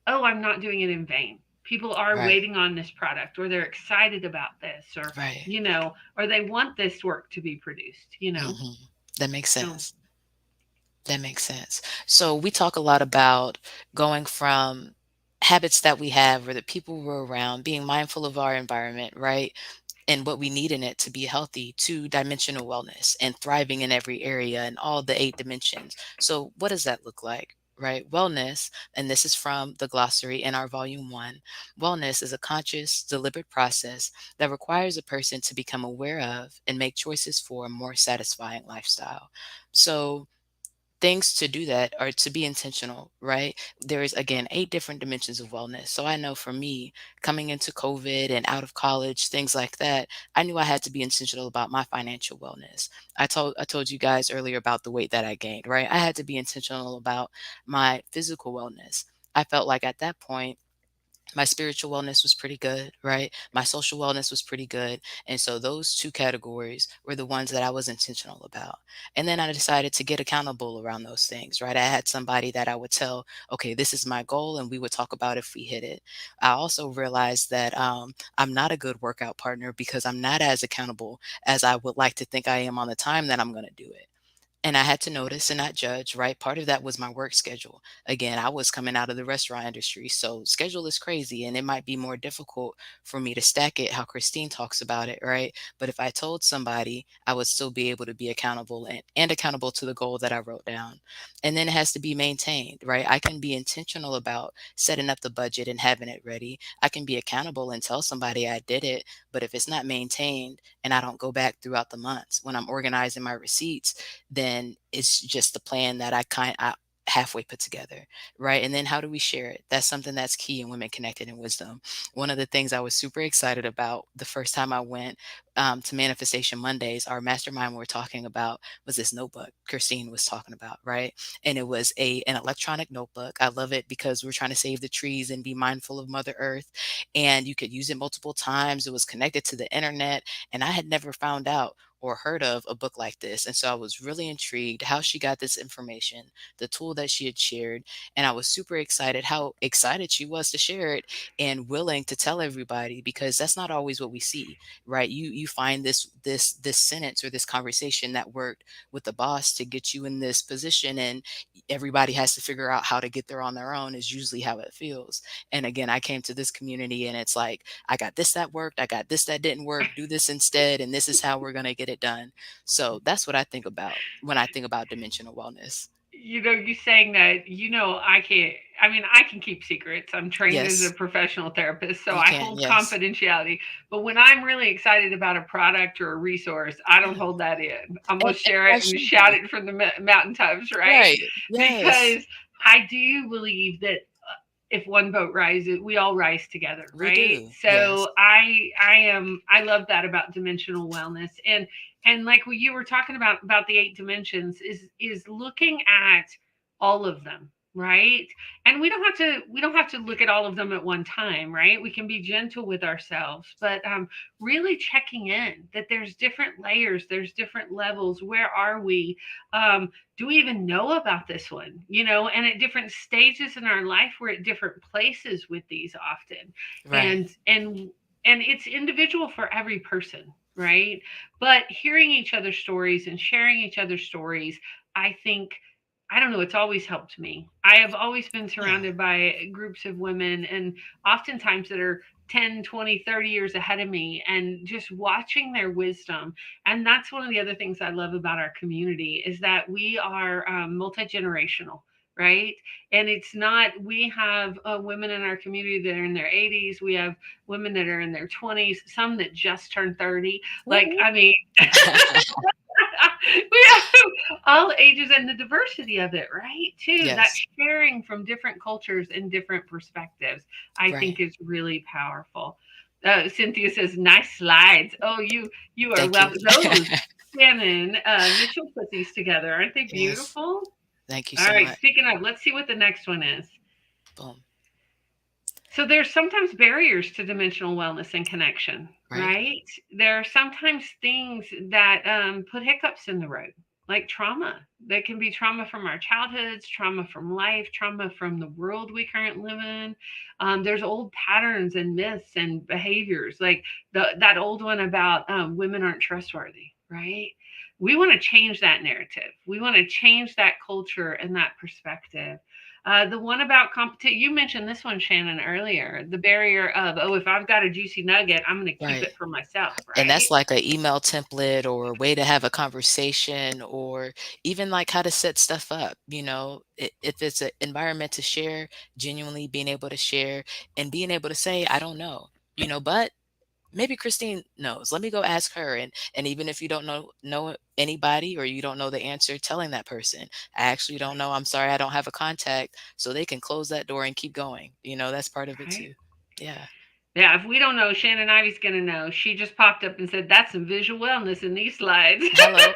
oh, I'm not doing it in vain. People are Right. waiting on this product or they're excited about this or, Right. you know, or they want this work to be produced, you know. Hmm. That makes So, sense. That makes sense. So we talk a lot about going from habits that we have or the people we're around, being mindful of our environment, right? And what we need in it to be healthy, to dimensional wellness and thriving in every area and all the 8 dimensions. So what does that look like? Right? Wellness, and this is from the glossary in our volume 1. Wellness is a conscious, deliberate process that requires a person to become aware of and make choices for a more satisfying lifestyle. So things to do that are to be intentional, right? There is again 8 different dimensions of wellness. So I know for me, coming into COVID and out of college, things like that, I knew I had to be intentional about my financial wellness. I told you guys earlier about the weight that I gained, right? I had to be intentional about my physical wellness. I felt like at that point my spiritual wellness was pretty good, right? My social wellness was pretty good. And so those 2 categories were the ones that I was intentional about. And then I decided to get accountable around those things, right? I had somebody that I would tell, okay, this is my goal, and we would talk about if we hit it. I also realized that I'm not a good workout partner because I'm not as accountable as I would like to think I am on the time that I'm going to do it. And I had to notice and not judge, right? Part of that was my work schedule. Again, I was coming out of the restaurant industry, so schedule is crazy and it might be more difficult for me to stack it how Christine talks about it, right? But if I told somebody, I would still be able to be accountable and accountable to the goal that I wrote down. And then it has to be maintained, right? I can be intentional about setting up the budget and having it ready. I can be accountable and tell somebody I did it, but if it's not maintained and I don't go back throughout the months when I'm organizing my receipts, then it's just the plan that I halfway put together, right? And then how do we share it? That's something that's key in Women Connected in Wisdom. One of the things I was super excited about the first time I went to Manifestation Mondays, our mastermind we were talking about was this notebook Christine was talking about, right? And it was an electronic notebook. I love it because we're trying to save the trees and be mindful of Mother Earth. And you could use it multiple times. It was connected to the internet. And I had never found out or heard of a book like this. And so I was really intrigued how she got this information, the tool that she had shared. And I was super excited how excited she was to share it and willing to tell everybody because that's not always what we see, right? You find this sentence or this conversation that worked with the boss to get you in this position and everybody has to figure out how to get there on their own is usually how it feels. And again, I came to this community and it's like, I got this that worked, I got this that didn't work, do this instead, and this is how we're going to get it done. So that's what I think about when I think about dimensional wellness. you know, you saying that, you know, I mean, I can keep secrets. I'm trained as a Yes, professional therapist, so you I can. hold Yes. confidentiality. But when I'm really excited about a product or a resource, I don't hold that in. I'm going to And share it as and you shout do. it from the mountaintops, right? Right. Yes, Because I do believe that if one boat rises, we all rise together, we right? do. Yes. So I love that about dimensional wellness. And like what you were talking about the 8 dimensions is looking at all of them, right? And we don't have to look at all of them at one time, right? We can be gentle with ourselves, but really checking in that there's different layers, there's different levels. Where are we? Do we even know about this one? You know, and at different stages in our life, we're at different places with these often. Right. And it's individual for every person, right? But hearing each other's stories and sharing each other's stories, I think, I don't know, it's always helped me. I have always been Yeah. surrounded by groups of women and oftentimes that are 10, 20, 30 years ahead of me and just watching their wisdom. And that's one of the other things I love about our community is that we are multi-generational, right? And it's not, we have women in our community that are in their 80s. We have women that are in their 20s, some that just turned 30. Like, Woo-woo. I mean, we have all ages and the diversity of it, right? Too. That Yes. sharing from different cultures and different perspectives, I Right. think is really powerful. Cynthia says, nice slides. Oh, you are Thank you. welcome. Those, Shannon, Mitchell put these together. Aren't they Yes. beautiful? Thank you All so right, much. speaking of, let's see what the next one is. Boom. So there's sometimes barriers to dimensional wellness and connection, Right. right? There are sometimes things that put hiccups in the road, like trauma. That can be trauma from our childhoods, trauma from life, trauma from the world we currently live in. There's old patterns and myths and behaviors, like that old one about women aren't trustworthy, right? We want to change that narrative. We want to change that culture and that perspective. The one about competition, you mentioned this one, Shannon, earlier. The barrier of, oh, if I've got a juicy nugget, I'm going to keep Right. it for myself, And right? that's like an email template or a way to have a conversation or even like how to set stuff up. If it's an environment to share, genuinely being able to share and being able to say, I don't know, but maybe Christine knows. Let me go ask her. And even if you don't know anybody or you don't know the answer, telling that person, I actually don't know. I'm sorry, I don't have a contact. So they can close that door and keep going. That's part of it Right. too. Yeah. Yeah, if we don't know, Shannon Ivy's going to know. She just popped up and said, that's some visual wellness in these slides. Hello.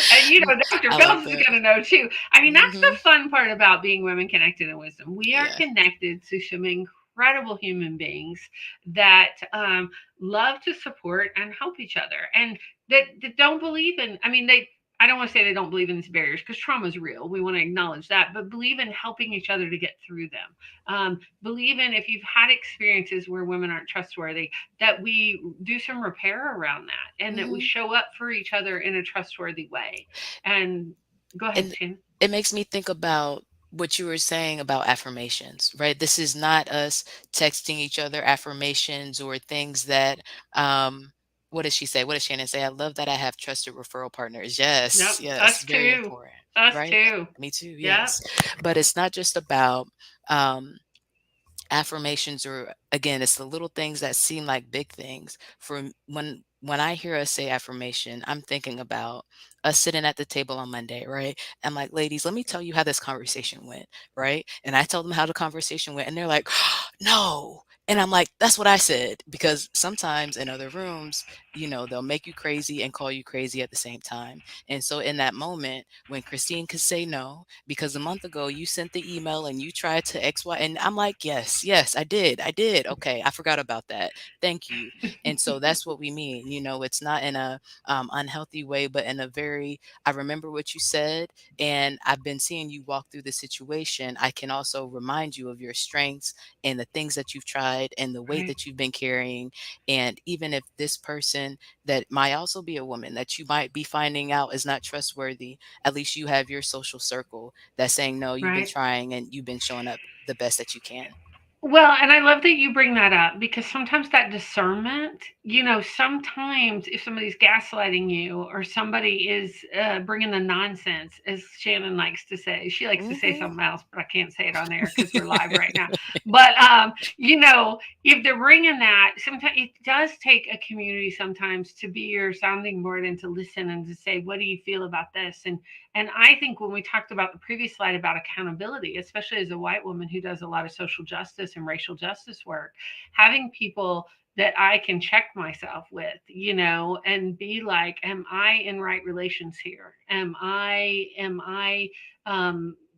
And Dr. I like Phelps is that. going to know too. I mean, that's the Hmm. fun part about being women connected in wisdom. We are Yeah. connected to some incredible human beings that love to support and help each other, and that don't believe in. I mean, they. I don't want to say they don't believe in these barriers because trauma is real. We want to acknowledge that, but believe in helping each other to get through them. Believe in, if you've had experiences where women aren't trustworthy, that we do some repair around that and that we Hmm. show up for each other in a trustworthy way. And go ahead, And Shannon. it makes me think about what you were saying about affirmations, right? This is not us texting each other affirmations or things that, what does she say? What does Shannon say? I love that I have trusted referral partners. Yep. Yes, yes, Us very too. important, Us right? too. Me too, Yep. yes. But it's not just about, affirmations, or again, it's the little things that seem like big things. When I hear us say affirmation, I'm thinking about us sitting at the table on Monday, right? I'm like, ladies, let me tell you how this conversation went, right? And I tell them how the conversation went and they're like, no. And I'm like, that's what I said. Because sometimes in other rooms, they'll make you crazy and call you crazy at the same time. And so in that moment, when Christine could say no, because a month ago you sent the email and you tried to X, Y, and I'm like, yes, yes, I did. I did. Okay. I forgot about that. Thank you. And so that's what we mean. It's not in a unhealthy way, but in a very, I remember what you said, and I've been seeing you walk through the situation. I can also remind you of your strengths and the things that you've tried and the weight Right. that you've been carrying. And even if this person that might also be a woman that you might be finding out is not trustworthy, at least you have your social circle that's saying, no, you've been Right. trying and you've been showing up the best that you can. Well, and I love that you bring that up because sometimes that discernment, sometimes if somebody's gaslighting you or somebody is bringing the nonsense, as Shannon likes to say, she likes to say Hmm. something else, but I can't say it on air because we're live right now. But, if they're bringing that, sometimes it does take a community sometimes to be your sounding board and to listen and to say, what do you feel about this? And I think when we talked about the previous slide about accountability, especially as a white woman who does a lot of social justice and racial justice work, having people that I can check myself with, and be like, am I in right relations here? Am I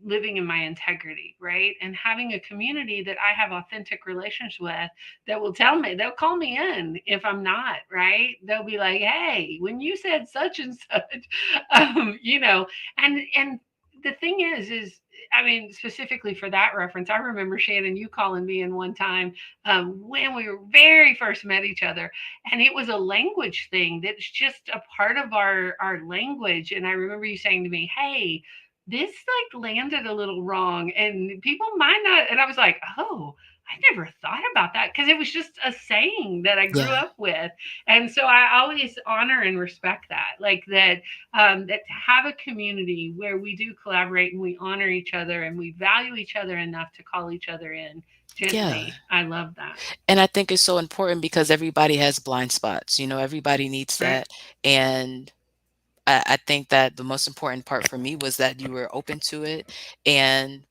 living in my integrity, right? And having a community that I have authentic relations with that will tell me, they'll call me in if I'm not, right? They'll be like, hey, when you said such and such, and the thing is I mean, specifically for that reference, I remember Shannon, you calling me in one time when we were very first met each other, and it was a language thing that's just a part of our language. And I remember you saying to me, "Hey, this like landed a little wrong, and people might not." And I was like, "Oh." I never thought about that because it was just a saying that I grew Yeah. up with. And so I always honor and respect that, like that to have a community where we do collaborate and we honor each other and we value each other enough to call each other in Yeah. gently. I love that. And I think it's so important because everybody has blind spots, everybody needs Right. that. And I think that the most important part for me was that you were open to it. And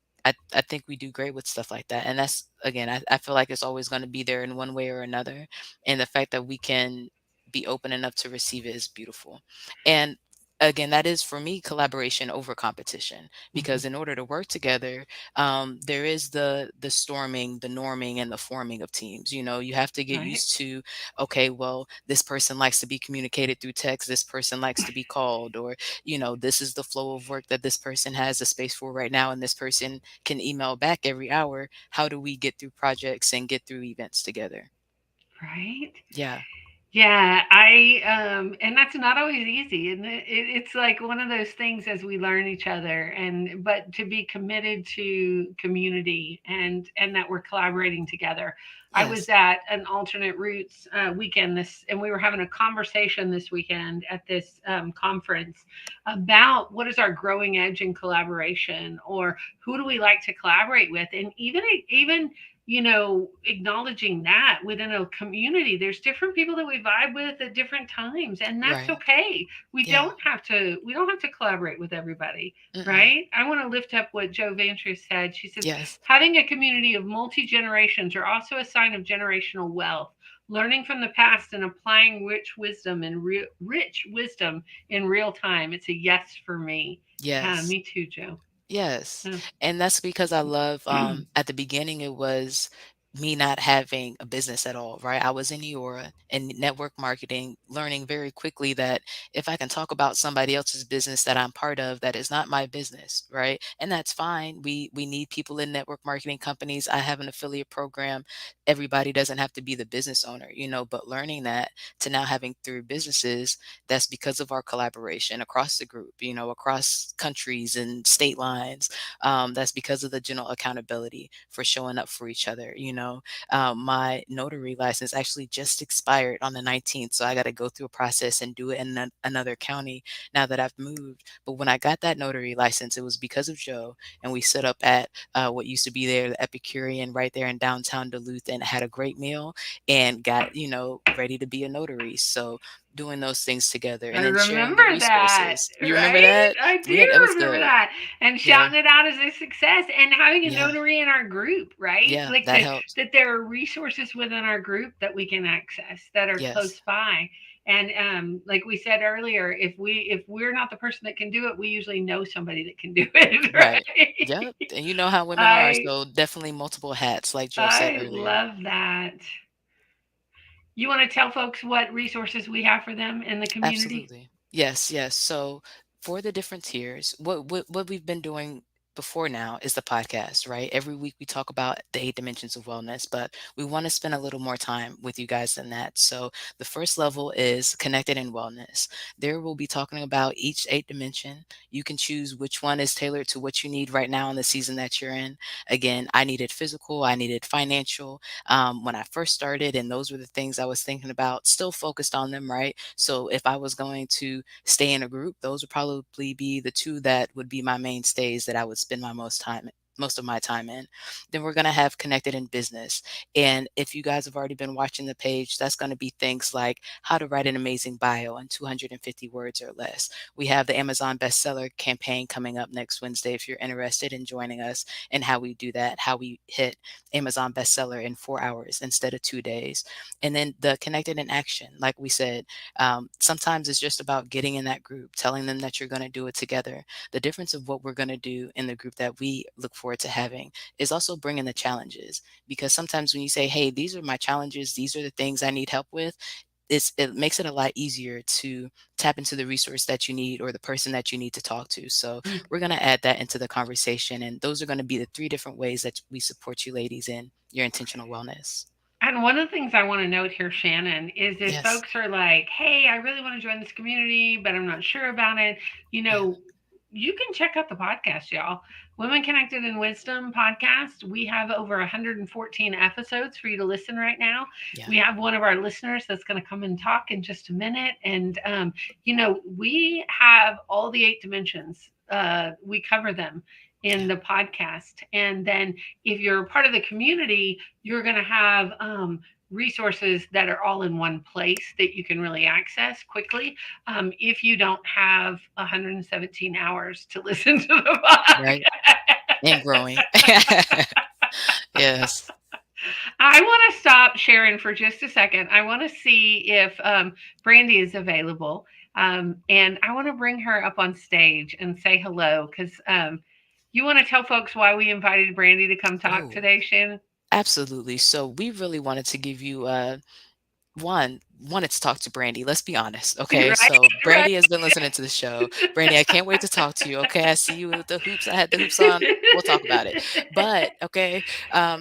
I think we do great with stuff like that. And that's, again, I feel like it's always going to be there in one way or another. And the fact that we can be open enough to receive it is beautiful. And again, that is for me collaboration over competition, Mhm. because in order to work together, there is the storming, the norming, and the forming of teams. You have to get Right. used to, okay, well, this person likes to be communicated through text, this person likes to be called, or this is the flow of work that this person has a space for right now, and this person can email back every hour. How do we get through projects and get through events together? Right. Yeah. Yeah, and that's not always easy, and it's like one of those things as we learn each other, and but to be committed to community and that we're collaborating together. I was Yes. at an alternate roots weekend and we were having a conversation this weekend at this conference about what is our growing edge in collaboration, or who do we like to collaborate with, and even acknowledging that within a community, there's different people that we vibe with at different times, and that's Right. okay. We Yeah. don't have to. We don't have to collaborate with everybody, Mm-mm. right? I want to lift up what Joe Ventris said. She says, Yes. having a community of multi generations are also a sign of generational wealth. Learning from the past and applying rich wisdom in real time. It's a yes for me. Yes. Me too, Joe. Yes. Yeah. And that's because I love, at the beginning, it was me not having a business at all, right? I was in Eora and network marketing, learning very quickly that if I can talk about somebody else's business that I'm part of, that is not my business, right? And that's fine. We need people in network marketing companies. I have an affiliate program. Everybody doesn't have to be the business owner, but learning that to now having three businesses, that's because of our collaboration across the group, across countries and state lines. That's because of the general accountability for showing up for each other. My notary license actually just expired on the 19th, so I got to go through a process and do it in another county now that I've moved. But when I got that notary license, it was because of Joe, and we set up at what used to be there, the Epicurean, right there in downtown Duluth, and had a great meal and got ready to be a notary. So doing those things together I and then sharing the remember that, resources. You remember right? that? I That do was remember good. that. And Yeah. shouting it out as a success and having a Yeah. notary in our group, right? Yeah. Like That helps. that there are resources within our group that we can access that are close Yes. by. And like we said earlier, if we're not the person that can do it, we usually know somebody that can do it, Right. right? Yep. And you know how women are. I So definitely multiple hats, like Joe said I earlier. love that. You want to tell folks what resources we have for them in the community? Absolutely. Yes, yes. So for the different tiers, what we've been doing before now is the podcast, right? Every week we talk about the 8 dimensions of wellness, but we want to spend a little more time with you guys than that. So the first level is connected in wellness. There we'll be talking about each 8 dimension. You can choose which one is tailored to what you need right now in the season that you're in. Again, I needed physical, I needed financial, when I first started, and those were the things I was thinking about, still focused on them, right? So if I was going to stay in a group, those would probably be the two that would be my mainstays that I would spend most of my time in. Then we're going to have connected in business. And if you guys have already been watching the page, that's going to be things like how to write an amazing bio in 250 words or less. We have the Amazon bestseller campaign coming up next Wednesday if you're interested in joining us, and how we do that, how we hit Amazon bestseller in 4 hours instead of 2 days. And then the connected in action, like we said, sometimes it's just about getting in that group, telling them that you're going to do it together. The difference of what we're going to do in the group that we look forward to having is also bringing the challenges. Because sometimes when you say, hey, these are my challenges, these are the things I need help with, it makes it a lot easier to tap into the resource that you need or the person that you need to talk to. So we're going to add that into the conversation. And those are going to be the 3 different ways that we support you ladies in your intentional wellness. And one of the things I want to note here, Shannon, is if Yes. folks are like, hey, I really want to join this community, but I'm not sure about it, Yeah. you can check out the podcast, y'all. Women Connected in Wisdom podcast. We have over 114 episodes for you to listen right now. Yeah. We have one of our listeners that's going to come and talk in just a minute. And, we have all the 8 dimensions. We cover them in the podcast. And then if you're part of the community, you're going to have resources that are all in one place that you can really access quickly if you don't have 117 hours to listen to the podcast. Right. And growing. Yes. I want to stop Sharon for just a second. I want to see if Brandy is available. And I want to bring her up on stage and say hello because you want to tell folks why we invited Brandy to come talk Oh, today, Shannon? absolutely. So we really wanted to give you wanted to talk to Brandy. Let's be honest. Okay. Right, So right. Brandy has been listening to the show. Brandy, I can't wait to talk to you. Okay. I see you with the hoops. I had the hoops on. We'll talk about it. But okay.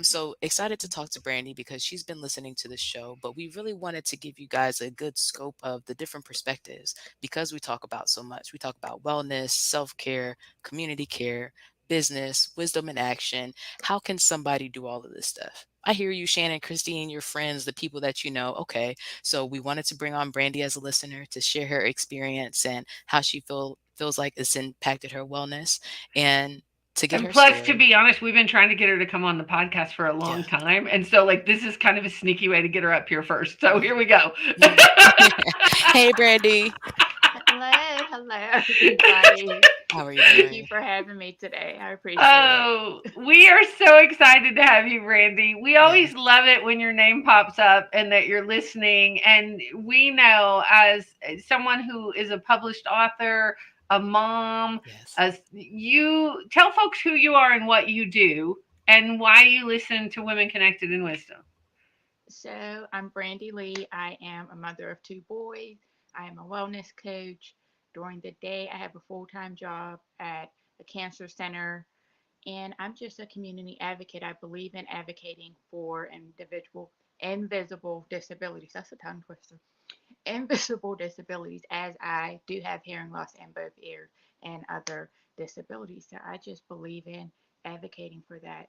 So excited to talk to Brandy because she's been listening to the show, but we really wanted to give you guys a good scope of the different perspectives because we talk about so much. We talk about wellness, self-care, community care, business, wisdom in action. How can somebody do all of this stuff? I hear you, Shannon, Christine, your friends, the people that you know. Okay. So we wanted to bring on Brandy as a listener to share her experience and how she feels like it's impacted her wellness and to get And her plus, to story. be honest, we've been trying to get her to come on the podcast for a long Yeah. time. And so, like, this is kind of a sneaky way to get her up here first. So here we go. Hey, Brandy. Hello, everybody. How are you Thank you doing? for having me today. I appreciate it. Oh, we are so excited to have you, Brandy. We always love it when your name pops up and that you're listening. And we know, as someone who is a published author, a mom, Yes. as you tell folks who you are and what you do and why you listen to Women Connected in Wisdom. So, I'm Brandy Lee. I am a mother of 2 boys. I am a wellness coach. During the day, I have a full-time job at a cancer center, and I'm just a community advocate. I believe in advocating for invisible disabilities. That's a tongue twister. Invisible disabilities, as I do have hearing loss in both ears and other disabilities. So I just believe in advocating for that.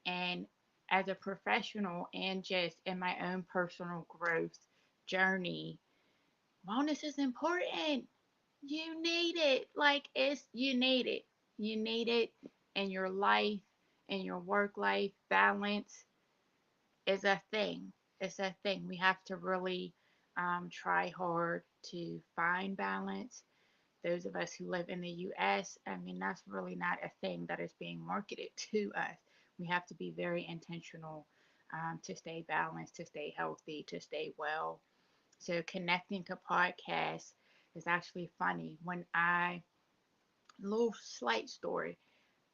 And as a professional and just in my own personal growth journey, wellness is important. You need it. You need it. You need it in your life, in your work life. Balance is a thing. It's a thing. We have to really try hard to find balance. Those of us who live in the US, I mean, that's really not a thing that is being marketed to us. We have to be very intentional to stay balanced, to stay healthy, to stay well. So, connecting to podcasts is actually funny. Little slight story.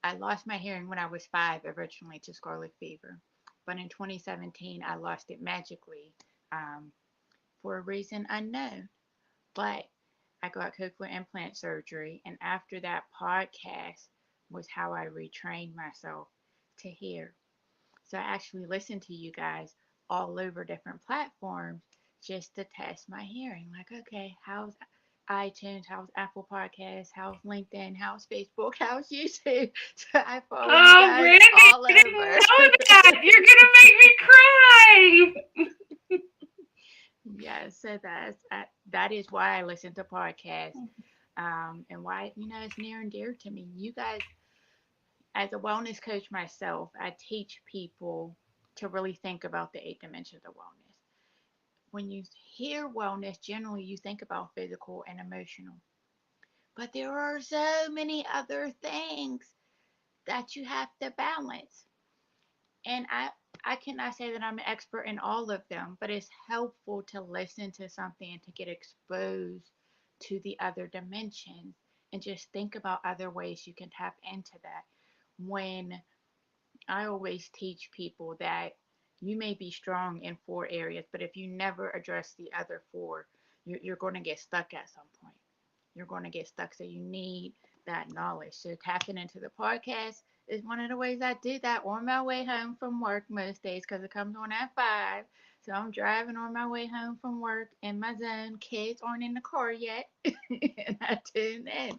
I lost my hearing when I was 5 originally to scarlet fever. But in 2017, I lost it magically um, for a reason unknown. But I got cochlear implant surgery. And after that podcast was how I retrained myself to hear. So I actually listened to you guys all over different platforms just to test my hearing. Like, okay, how's iTunes, how's Apple Podcasts, how's LinkedIn, how's Facebook, how's YouTube? So I follow you Oh, guys Brandy, all I didn't over. know that. You're going to make me cry. Yes, so that is why I listen to podcasts, and why it's near and dear to me. You guys, as a wellness coach myself, I teach people to really think about the 8 dimensions of wellness. When you hear wellness, generally you think about physical and emotional. But there are so many other things that you have to balance. And I cannot say that I'm an expert in all of them, but it's helpful to listen to something and to get exposed to the other dimensions and just think about other ways you can tap into that. When I always teach people that you may be strong in 4 areas, but if you never address the other 4, you're going to get stuck at some point. You're going to get stuck. So you need that knowledge. So tapping into the podcast is one of the ways I do that on my way home from work most days because it comes on at 5. So I'm driving on my way home from work in my zone. Kids aren't in the car yet. And I tune in.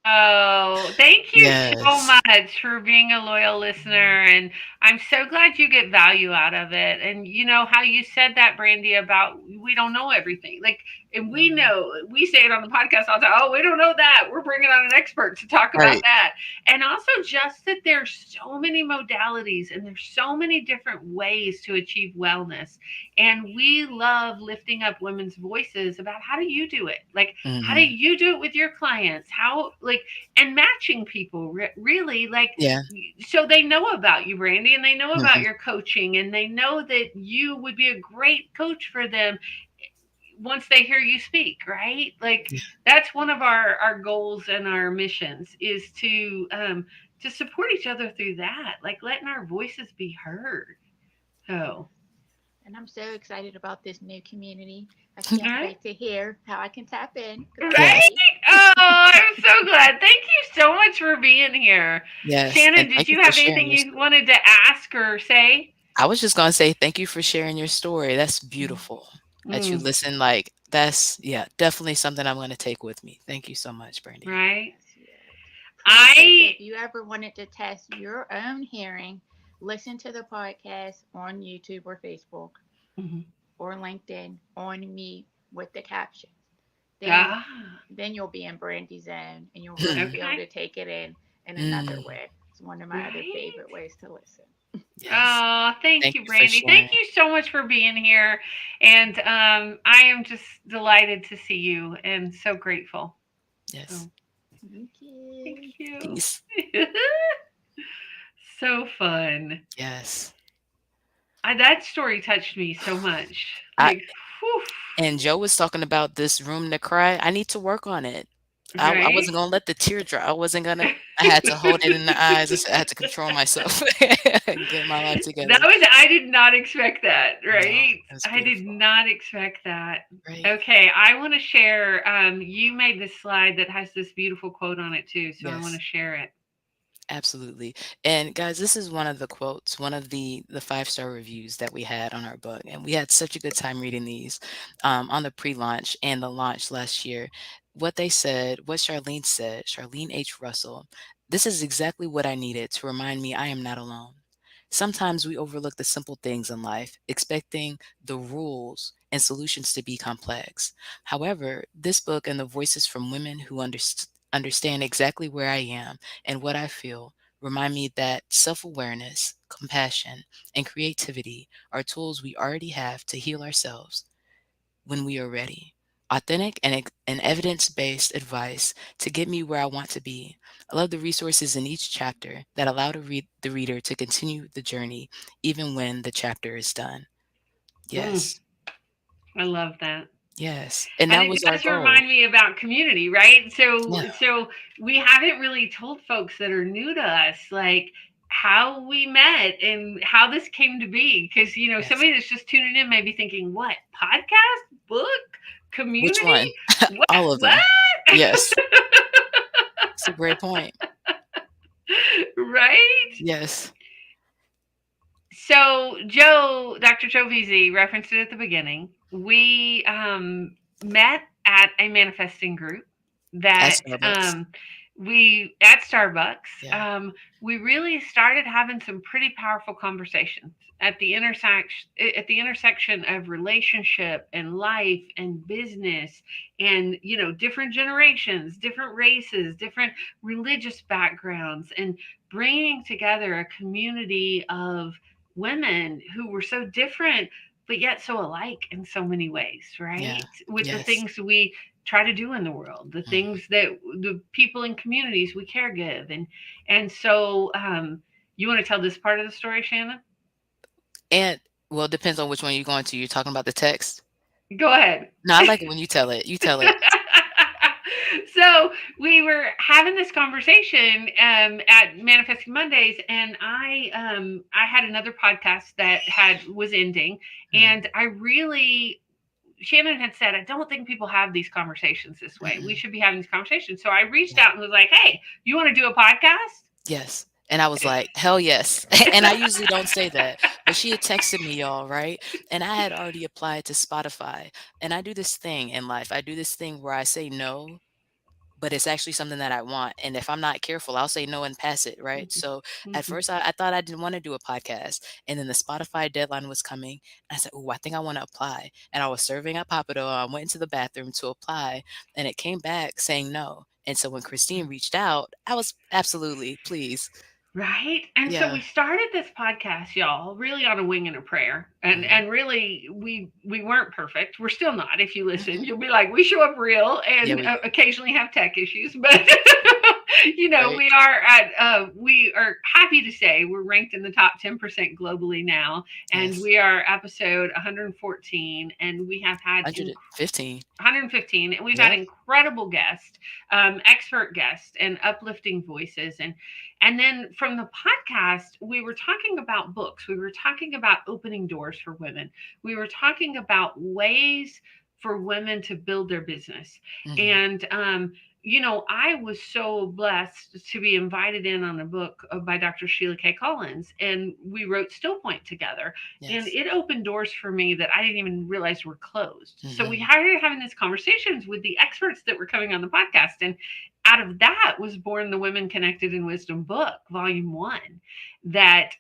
Oh, thank you so Yes. much for being a loyal listener. And I'm so glad you get value out of it. And you know how you said that, Brandy, about we don't know everything. Like And we know, we say it on the podcast all the time, oh, we don't know that. We're bringing on an expert to talk about Right. that. And also just that there's so many modalities and there's so many different ways to achieve wellness. And we love lifting up women's voices about how do you do it? Like, how do Mhm. you do it with your clients? How, like, and matching people really, like, Yeah. so they know about you, Brandy, and they know about Mhm. your coaching, and they know that you would be a great coach for them once they hear you speak, right? Like, Yeah. that's one of our goals and our missions is to support each other through that, like letting our voices be heard. So, And I'm so excited about this new community. I all can't right. wait to hear how I can tap in because I'm Right? Yes. ready. Oh, I'm so glad. Thank you so much for being here. Yes. Shannon, And did thank you you for have sharing anything your you story. wanted to ask or say? I was just gonna say thank you for sharing your story. That's beautiful. That you Mm, listen, like that's yeah, definitely something I'm gonna take with me. Thank you so much, Brandy. right? Yes, yes. Please, I if you ever wanted to test your own hearing, listen to the podcast on YouTube or Facebook Mhm. or LinkedIn on me with the captions. Then Ah, then you'll be in Brandy's zone and you'll really be able okay. to take it in another Mm, way. It's one of my other Right? favorite ways to listen. yes. Oh, thank Thank you, you for Brandy. Thank sharing. you so much for being here. And I am just delighted to see you and so grateful. Yes. So Thank thank you. you. Peace. So fun. Yes. That story touched me so much. I Like, whew, and Joe was talking about this room to cry. I need to work on it. I right? wasn't gonna let the tear dry. I wasn't gonna. I had to hold it in the eyes. I had to control myself and get my life That together. was, I did not expect that, No, right? it was I did beautiful. not expect that. Right. Okay, I want to share. You made this slide that has this beautiful quote on it too, so I want Yes. to share it. Absolutely. And guys, this is one of the quotes, one of the 5-star reviews that we had on our book. And we had such a good time reading these on the pre-launch and the launch last year. What they said, what Charlene said, Charlene H. Russell, this is exactly what I needed to remind me I am not alone. Sometimes we overlook the simple things in life, expecting the rules and solutions to be complex. However, this book and the voices from women who understand exactly where I am and what I feel remind me that self awareness, compassion, and creativity are tools we already have to heal ourselves when we are ready. Authentic and evidence based advice to get me where I want to be. I love the resources in each chapter that allow the reader to continue the journey even when the chapter is done. Mm, Yes, I love that. yes. And And that it was our does goal. remind me about community, right? Yeah, So we haven't really told folks that are new to us, like, how we met and how this came to be. Because, yes. somebody that's just tuning in may be thinking, what, podcast, book, Which community? one? What? All of What? them. Yes, it's a great point. Right? Yes. So Dr. Joe Veazey referenced it at the beginning. We met at a manifesting group At that Starbucks. we at Starbucks. Yeah. We really started having some pretty powerful conversations at the intersection of relationship and life and business and different generations, different races, different religious backgrounds, and bringing together a community of women who were so different but yet so alike in so many ways, Yeah. right? With the Yes. things we try to do in the world, the Mhm. things that the people in communities we care give, and so you want to tell this part of the story, Shannon? And well, it depends on which one you're going to. You're talking about the text? Go ahead. No, I like it when you tell it. You tell it. So we were having this conversation at Manifesting Mondays, and I had another podcast that was ending, Mhm. and I really, Shannon had said, I don't think people have these conversations this way. We Mm-mm. should be having these conversations. So I reached Yeah. out and was like, hey, you want to do a podcast? Yes. And I was like, "Hell yes." And I usually don't say that, but she had texted me, y'all, right? And I had already applied to Spotify. And I do this thing in life. I do this thing where I say no but it's actually something that I want. And if I'm not careful, I'll say no and pass it, right? Mhm. So at Mhm. first I thought I didn't want to do a podcast. And then the Spotify deadline was coming. And I said, oh, I think I want to apply. And I was serving at Papado. I went into the bathroom to apply and it came back saying no. And so when Christine reached out, I was absolutely please. Right. And so Yeah. we started this podcast, y'all, really on a wing and a prayer. And Mhm. really we weren't perfect. We're still not. If you listen, you'll be like, we show up real Yeah, and we occasionally have tech issues, but right. we are happy to say we're ranked in the top 10% globally now, and Yes. we are episode 114, and we have had 115. 115, and we've had Yep. incredible guests, expert guests, and uplifting voices. And then from the podcast, we were talking about books. We were talking about opening doors for women. We were talking about ways for women to build their business. Mhm. And I was so blessed to be invited in on a book by Dr. Sheila K. Collins, and we wrote Still Point together. And Yes. it opened doors for me that I didn't even realize were closed. So we Mhm. started having these conversations with the experts that were coming on the podcast. And out of that was born the Women Connected in Wisdom book, volume 1, that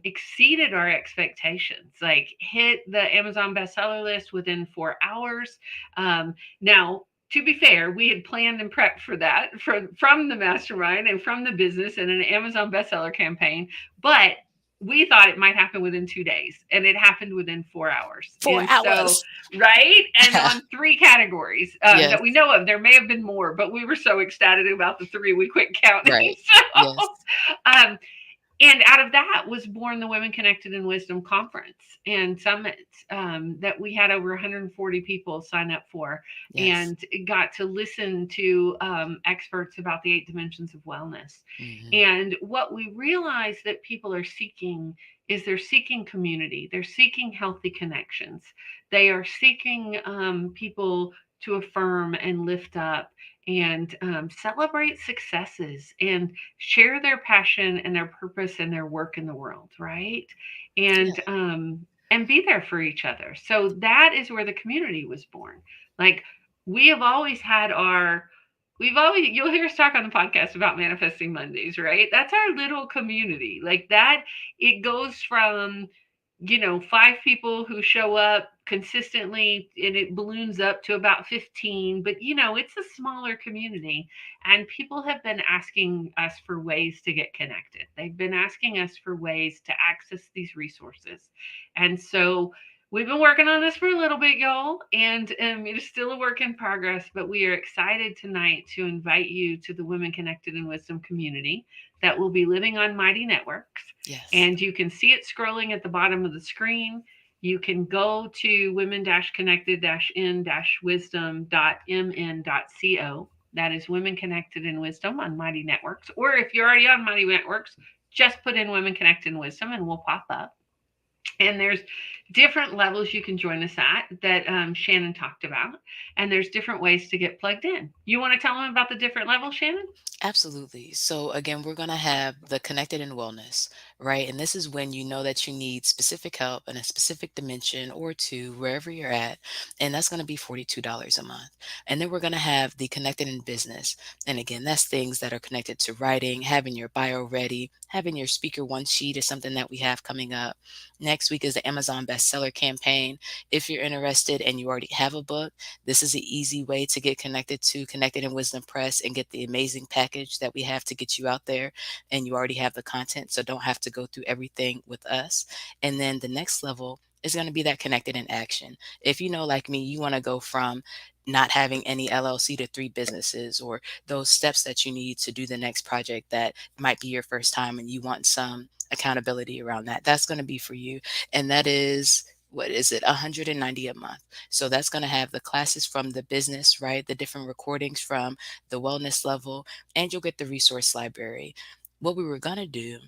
exceeded our expectations, like hit the Amazon bestseller list within 4 hours. Now, to be fair, we had planned and prepped for that from the mastermind and from the business and an Amazon bestseller campaign, but we thought it might happen within 2 days, and it happened within 4 hours. Four And so, hours. right, and on 3 categories Yes. that we know of. There may have been more, but we were so ecstatic about the 3 we quit counting. Right. So, Yes. um, and out of that was born the Women Connected in Wisdom conference and summit, that we had over 140 people sign up for, Yes. and got to listen to experts about the 8 dimensions of wellness. Mhm. And what we realize that people are seeking is they're seeking community, they're seeking healthy connections, they are seeking people to affirm and lift up and celebrate successes and share their passion and their purpose and their work in the world, right? Yeah. And be there for each other. So that is where the community was born. Like, we have always had our we've always you'll hear us talk on the podcast about manifesting Mondays, right? That's our little community. Like that, it goes from 5 people who show up consistently, and it balloons up to about 15, but it's a smaller community, and people have been asking us for ways to get connected. They've been asking us for ways to access these resources. And so we've been working on this for a little bit, y'all, and it is still a work in progress, but we are excited tonight to invite you to the Women Connected in Wisdom community that will be living on Mighty Networks. Yes. And you can see it scrolling at the bottom of the screen. You can go to women-connected-in-wisdom.mn.co. That is Women Connected in Wisdom on Mighty Networks. Or if you're already on Mighty Networks, just put in Women Connected in Wisdom and we'll pop up. And there's different levels you can join us at that Shannon talked about. And there's different ways to get plugged in. You want to tell them about the different levels, Shannon? Absolutely. So again, we're going to have the connected in wellness, right? And this is when you know that you need specific help in a specific dimension or two, wherever you're at. And that's going to be $42 a month. And then we're going to have the connected in business. And again, that's things that are connected to writing, having your bio ready, having your speaker one sheet is something that we have coming up. Next week is the Amazon bestseller campaign. If you're interested and you already have a book, this is an easy way to get connected to Connected in Wisdom Press and get the amazing package that we have to get you out there. And you already have the content, so don't have to go through everything with us. And then the next level is going to be that connected in action. If you know, like me, you want to go from not having any LLC to 3 businesses, or those steps that you need to do the next project that might be your first time and you want some accountability around that, that's going to be for you. And that is, what is it, 190 a month. So that's going to have the classes from the business, right? The different recordings from the wellness level, and you'll get the resource library. What we were going to do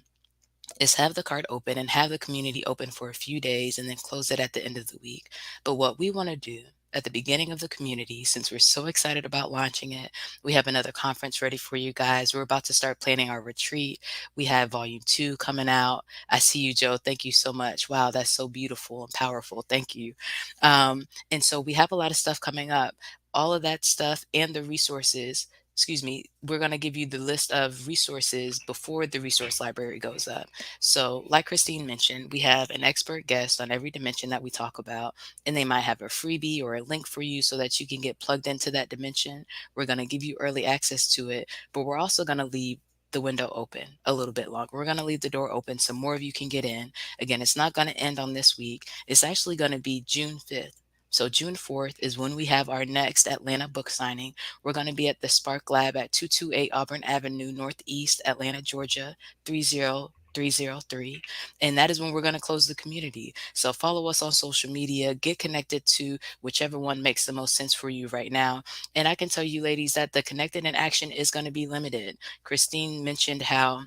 is have the card open and have the community open for a few days and then close it at the end of the week. But what we want to do at the beginning of the community, since we're so excited about launching it, we have another conference ready for you guys. We're about to start planning our retreat. We have volume 2 coming out. I see you, Joe. Thank you so much. Wow, that's so beautiful and powerful. Thank you. And so we have a lot of stuff coming up. All of that stuff and the resources excuse me, we're going to give you the list of resources before the resource library goes up. So, like Christine mentioned, we have an expert guest on every dimension that we talk about, and they might have a freebie or a link for you so that you can get plugged into that dimension. We're going to give you early access to it, but we're also going to leave the window open a little bit longer. We're going to leave the door open so more of you can get in. Again, it's not going to end on this week. It's actually going to be June 5th. So June 4th is when we have our next Atlanta book signing. We're going to be at the Spark Lab at 228 Auburn Avenue, Northeast, Atlanta, Georgia, 30303. And that is when we're going to close the community. So follow us on social media, get connected to whichever one makes the most sense for you right now. And I can tell you, ladies, that the Connected in Action is going to be limited. Christine mentioned how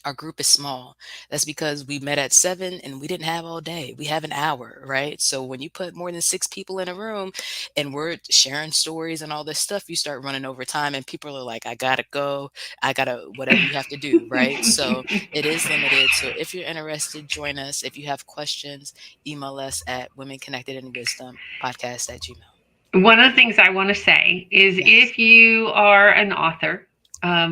our group is small. That's because we met at 7 and we didn't have all day. We have an hour, right? So when you put more than 6 people in a room and we're sharing stories and all this stuff, you start running over time and people are like, I gotta go. I gotta, whatever you have to do, right? So it is limited. So if you're interested, join us. If you have questions, email us at Women Connected in Wisdom podcast at Gmail. One of the things I want to say is Yes. if you are an author,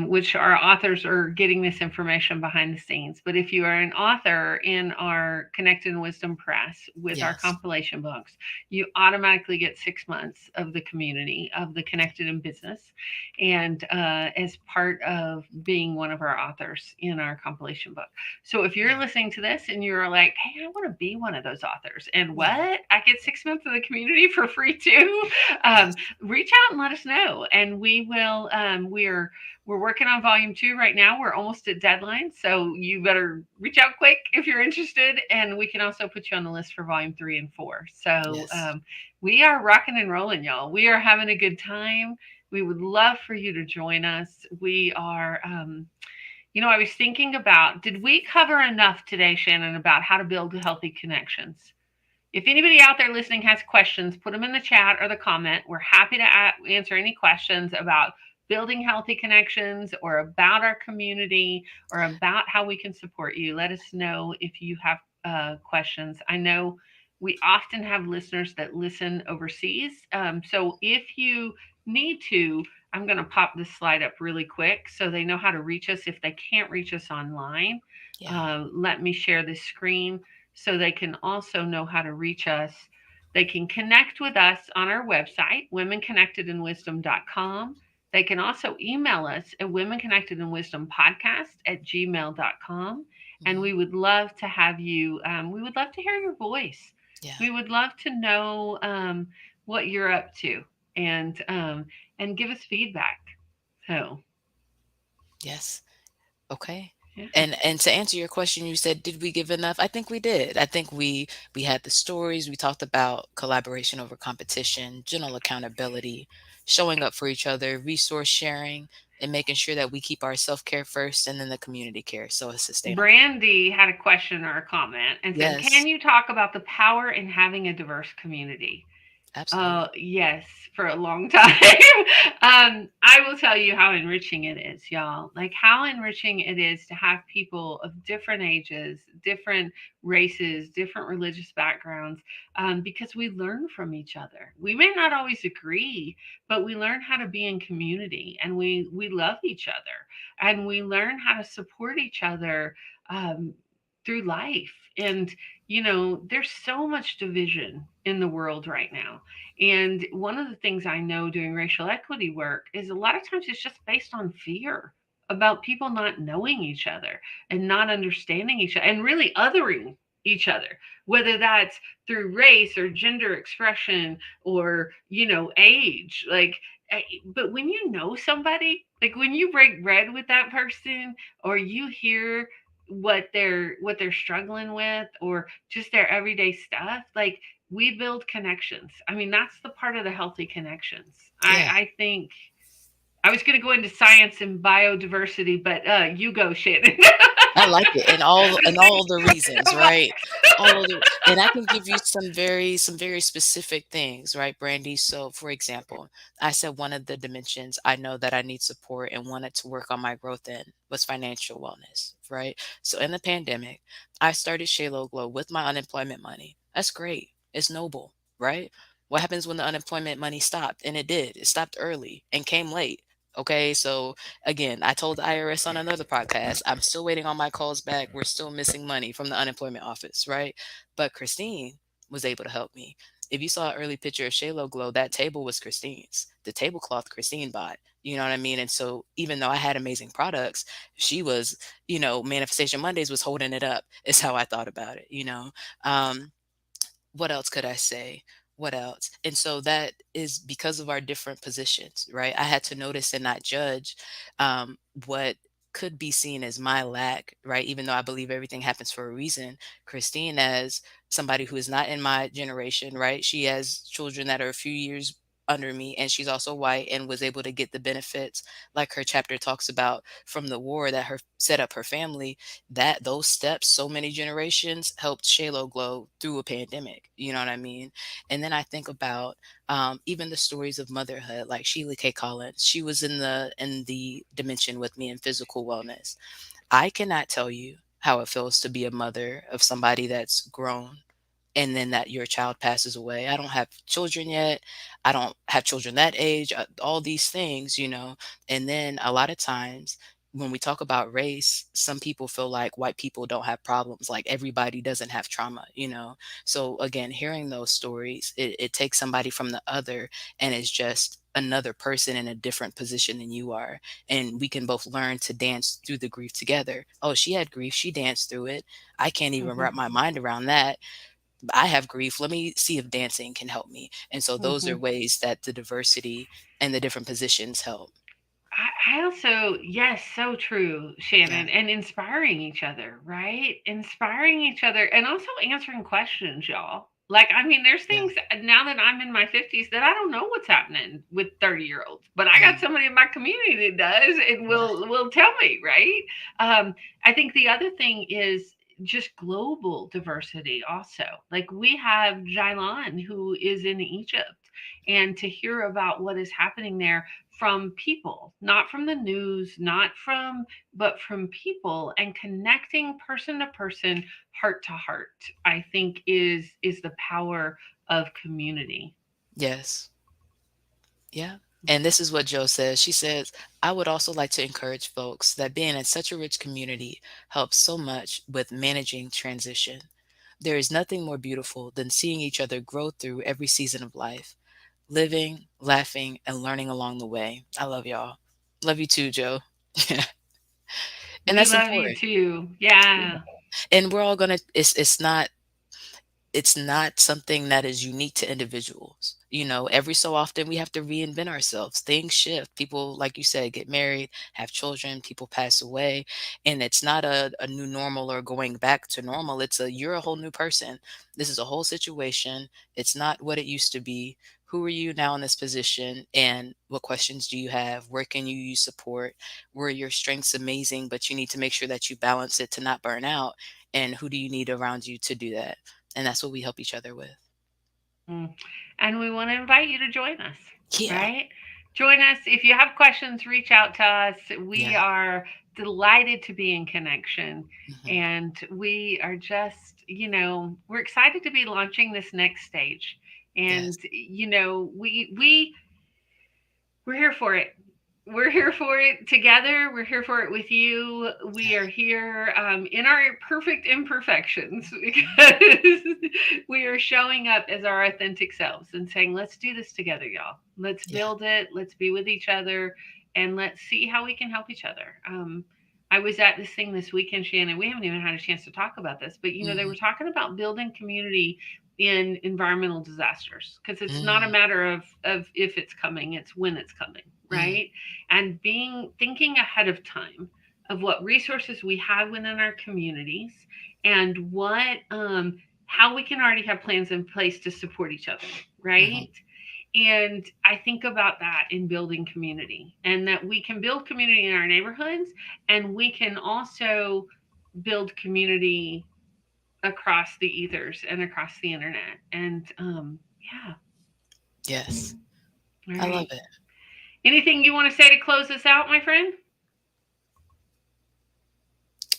which our authors are getting this information behind the scenes, but if you are an author in our Connected in Wisdom Press with our Yes. compilation books, you automatically get 6 months of the community of the Connected in Business, and as part of being one of our authors in our compilation book. So if you're listening to this and you're like, hey, I want to be one of those authors, and what? I get 6 months of the community for free too. Reach out and let us know, and we will. We're working on volume 2 right now. We're almost at deadline, so you better reach out quick if you're interested, and we can also put you on the list for volume 3 and 4. So Yes. we are rocking and rolling, y'all. We are having a good time. We would love for you to join us. We are, I was thinking about, did we cover enough today, Shannon, about how to build healthy connections? If anybody out there listening has questions, put them in the chat or the comment. We're happy to answer any questions about building healthy connections or about our community or about how we can support you. Let us know if you have questions. I know we often have listeners that listen overseas. So if you need to, I'm going to pop this slide up really quick so they know how to reach us if they can't reach us online. Yeah. Let me share this screen so they can also know how to reach us. They can connect with us on our website, womenconnectedinwisdom.com. They can also email us at womenconnectedinwisdompodcast@gmail.com. And we Mhm. would love to have you, we would love to hear your voice. Yeah. We would love to know what you're up to, and give us feedback. So, Yes. Okay. yeah. And to answer your question, you said, did we give enough? I think we did. I think we had the stories, we talked about collaboration over competition, general accountability, showing up for each other, resource sharing, and making sure that we keep our self-care first and then the community care so it's sustainable. Brandy had a question or a comment and said, Yes, can you talk about the power in having a diverse community? absolutely. Yes, for a long time. I will tell you how enriching it is, y'all. Like how enriching it is to have people of different ages, different races, different religious backgrounds, because we learn from each other. We may not always agree, but we learn how to be in community, and we love each other, and we learn how to support each other um, through life. And there's so much division in the world right now. And one of the things I know doing racial equity work is a lot of times it's just based on fear about people not knowing each other and not understanding each other and really othering each other, whether that's through race or gender expression or, age. But when you know somebody, like when you break bread with that person or you hear what they're struggling with or just their everyday stuff, like we build connections. I mean, that's the part of the healthy connections. I, Yeah. I think I was going to go into science and biodiversity, but you go, Shannon. I like it, and all the reasons, right? All of the and I can give you some very specific things, right, Brandy? So, for example, I said one of the dimensions I know that I need support and wanted to work on my growth in was financial wellness, right? So, in the pandemic, I started Shaylo Glow with my unemployment money. That's great. It's noble, right? What happens when the unemployment money stopped? And it did. It stopped early and came late. Okay, so again, I told the IRS on another podcast, I'm still waiting on my calls back. We're still missing money from the unemployment office, right? But Christine was able to help me. If you saw an early picture of Shaylo Glow, that table was Christine's. The tablecloth Christine bought. You know what I mean? And so even though I had amazing products, she was, Manifestation Mondays was holding it up, is how I thought about it, Um, what else could I say? What else? And so that is because of our different positions, right? I had to notice and not judge what could be seen as my lack, right? Even though I believe everything happens for a reason. Christine, as somebody who is not in my generation, right? She has children that are a few years under me, and she's also white and was able to get the benefits, like her chapter talks about, from the war that her set up her family. That those steps, so many generations, helped Shaylo Glow through a pandemic. You know what I mean? And then I think about even the stories of motherhood, like Sheila K. Collins. She was in the dimension with me in physical wellness. I cannot tell you how it feels to be a mother of somebody that's grown and then that your child passes away. I don't have children yet. I don't have children that age, all these things, And then a lot of times when we talk about race, some people feel like white people don't have problems, like everybody doesn't have trauma. So again, hearing those stories, it takes somebody from the other and it's just another person in a different position than you are. And we can both learn to dance through the grief together. Oh, she had grief. She danced through it. I can't even Hmm. wrap my mind around that. I have grief. Let me see if dancing can help me. And so those Hmm. are ways that the diversity and the different positions help. I also, yes, so true, Yeah. Shannon, and inspiring each other, right? Inspiring each other and also answering questions, y'all. Like, I mean, there's Yeah. things now that I'm in my 50s that I don't know what's happening with 30-year-olds, but I got Mm, somebody in my community that does and yeah. will tell me, right? I think the other thing is just global diversity also. Like, we have Jailan who is in Egypt, and to hear about what is happening there from people, not from the news, not from, but from people, and connecting person to person, heart to heart, I think is the power of community. Yes. Yeah. And this is what Joe says. She says, I would also like to encourage folks that being in such a rich community helps so much with managing transition. There is nothing more beautiful than seeing each other grow through every season of life, living, laughing, and learning along the way. I love y'all. Love you too, Joe. And We that's love you important. too. Yeah. Yeah. And we're all gonna it's not something that is unique to individuals. Every so often we have to reinvent ourselves. Things shift. People, like you said, get married, have children, people pass away. And it's not a new normal or going back to normal. You're a whole new person. This is a whole situation. It's not what it used to be. Who are you now in this position? And what questions do you have? Where can you use support? Where are your strengths amazing, but you need to make sure that you balance it to not burn out? And who do you need around you to do that? And that's what we help each other with. Mm. And we want to invite you to join us, Yeah. right? Join us. If you have questions, reach out to us. We Yeah. are delighted to be in connection. Hmm. And we are just, we're excited to be launching this next stage. Yes. And, we're here for it. We're here for it together. We're here for it with you. We Yeah. are here in our perfect imperfections because we are showing up as our authentic selves and saying, let's do this together, y'all. Let's Yeah. build it. Let's be with each other and let's see how we can help each other. I was at this thing this weekend, Shannon. We haven't even had a chance to talk about this, but they Hmm. were talking about building community in environmental disasters because it's not a Hmm. matter of if it's coming, it's when it's coming, Hmm. right? And being thinking ahead of time of what resources we have within our communities and what how we can already have plans in place to support each other, Hmm. right? And I think about that in building community and that we can build community in our neighborhoods and we can also build community across the ethers and across the internet. And yeah, Yes. all I love right. it. Anything you want to say to close us out, my friend?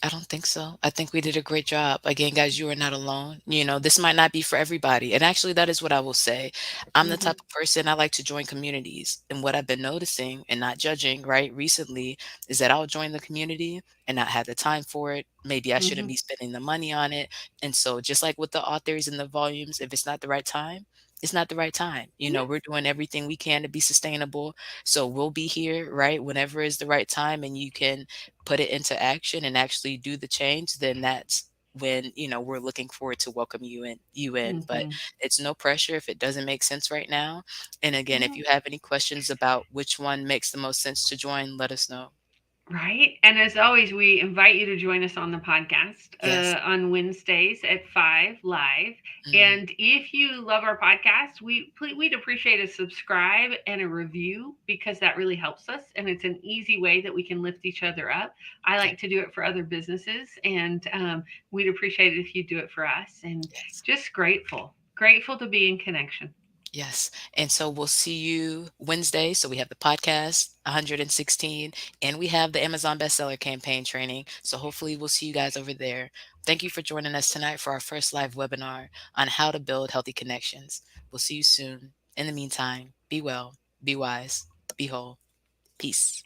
I don't think so. I think we did a great job. Again, guys, you are not alone. This might not be for everybody. And actually, that is what I will say. I'm the Mhm. type of person I like to join communities. And what I've been noticing and not judging, right, recently is that I'll join the community and not have the time for it. Maybe I shouldn't Mhm. be spending the money on it. And so, just like with the authors and the volumes, if it's not the right time, it's not the right time. Yeah. We're doing everything we can to be sustainable. So we'll be here, right, whenever is the right time and you can put it into action and actually do the change, then that's when, we're looking forward to welcome you in. But Mhm. it's no pressure if it doesn't make sense right now. And again, if Yeah. you have any questions about which one makes the most sense to join, let us know. Right. And as always, we invite you to join us on the podcast Yes. on Wednesdays at 5 live. Mhm. And if you love our podcast, we'd appreciate a subscribe and a review because that really helps us. And it's an easy way that we can lift each other up. I Yeah. like to do it for other businesses, and we'd appreciate it if you do it for us. And Yes. just grateful to be in connection. Yes. And so we'll see you Wednesday. So we have the podcast 116 and we have the Amazon bestseller campaign training. So hopefully we'll see you guys over there. Thank you for joining us tonight for our first live webinar on how to build healthy connections. We'll see you soon. In the meantime, be well, be wise, be whole. Peace.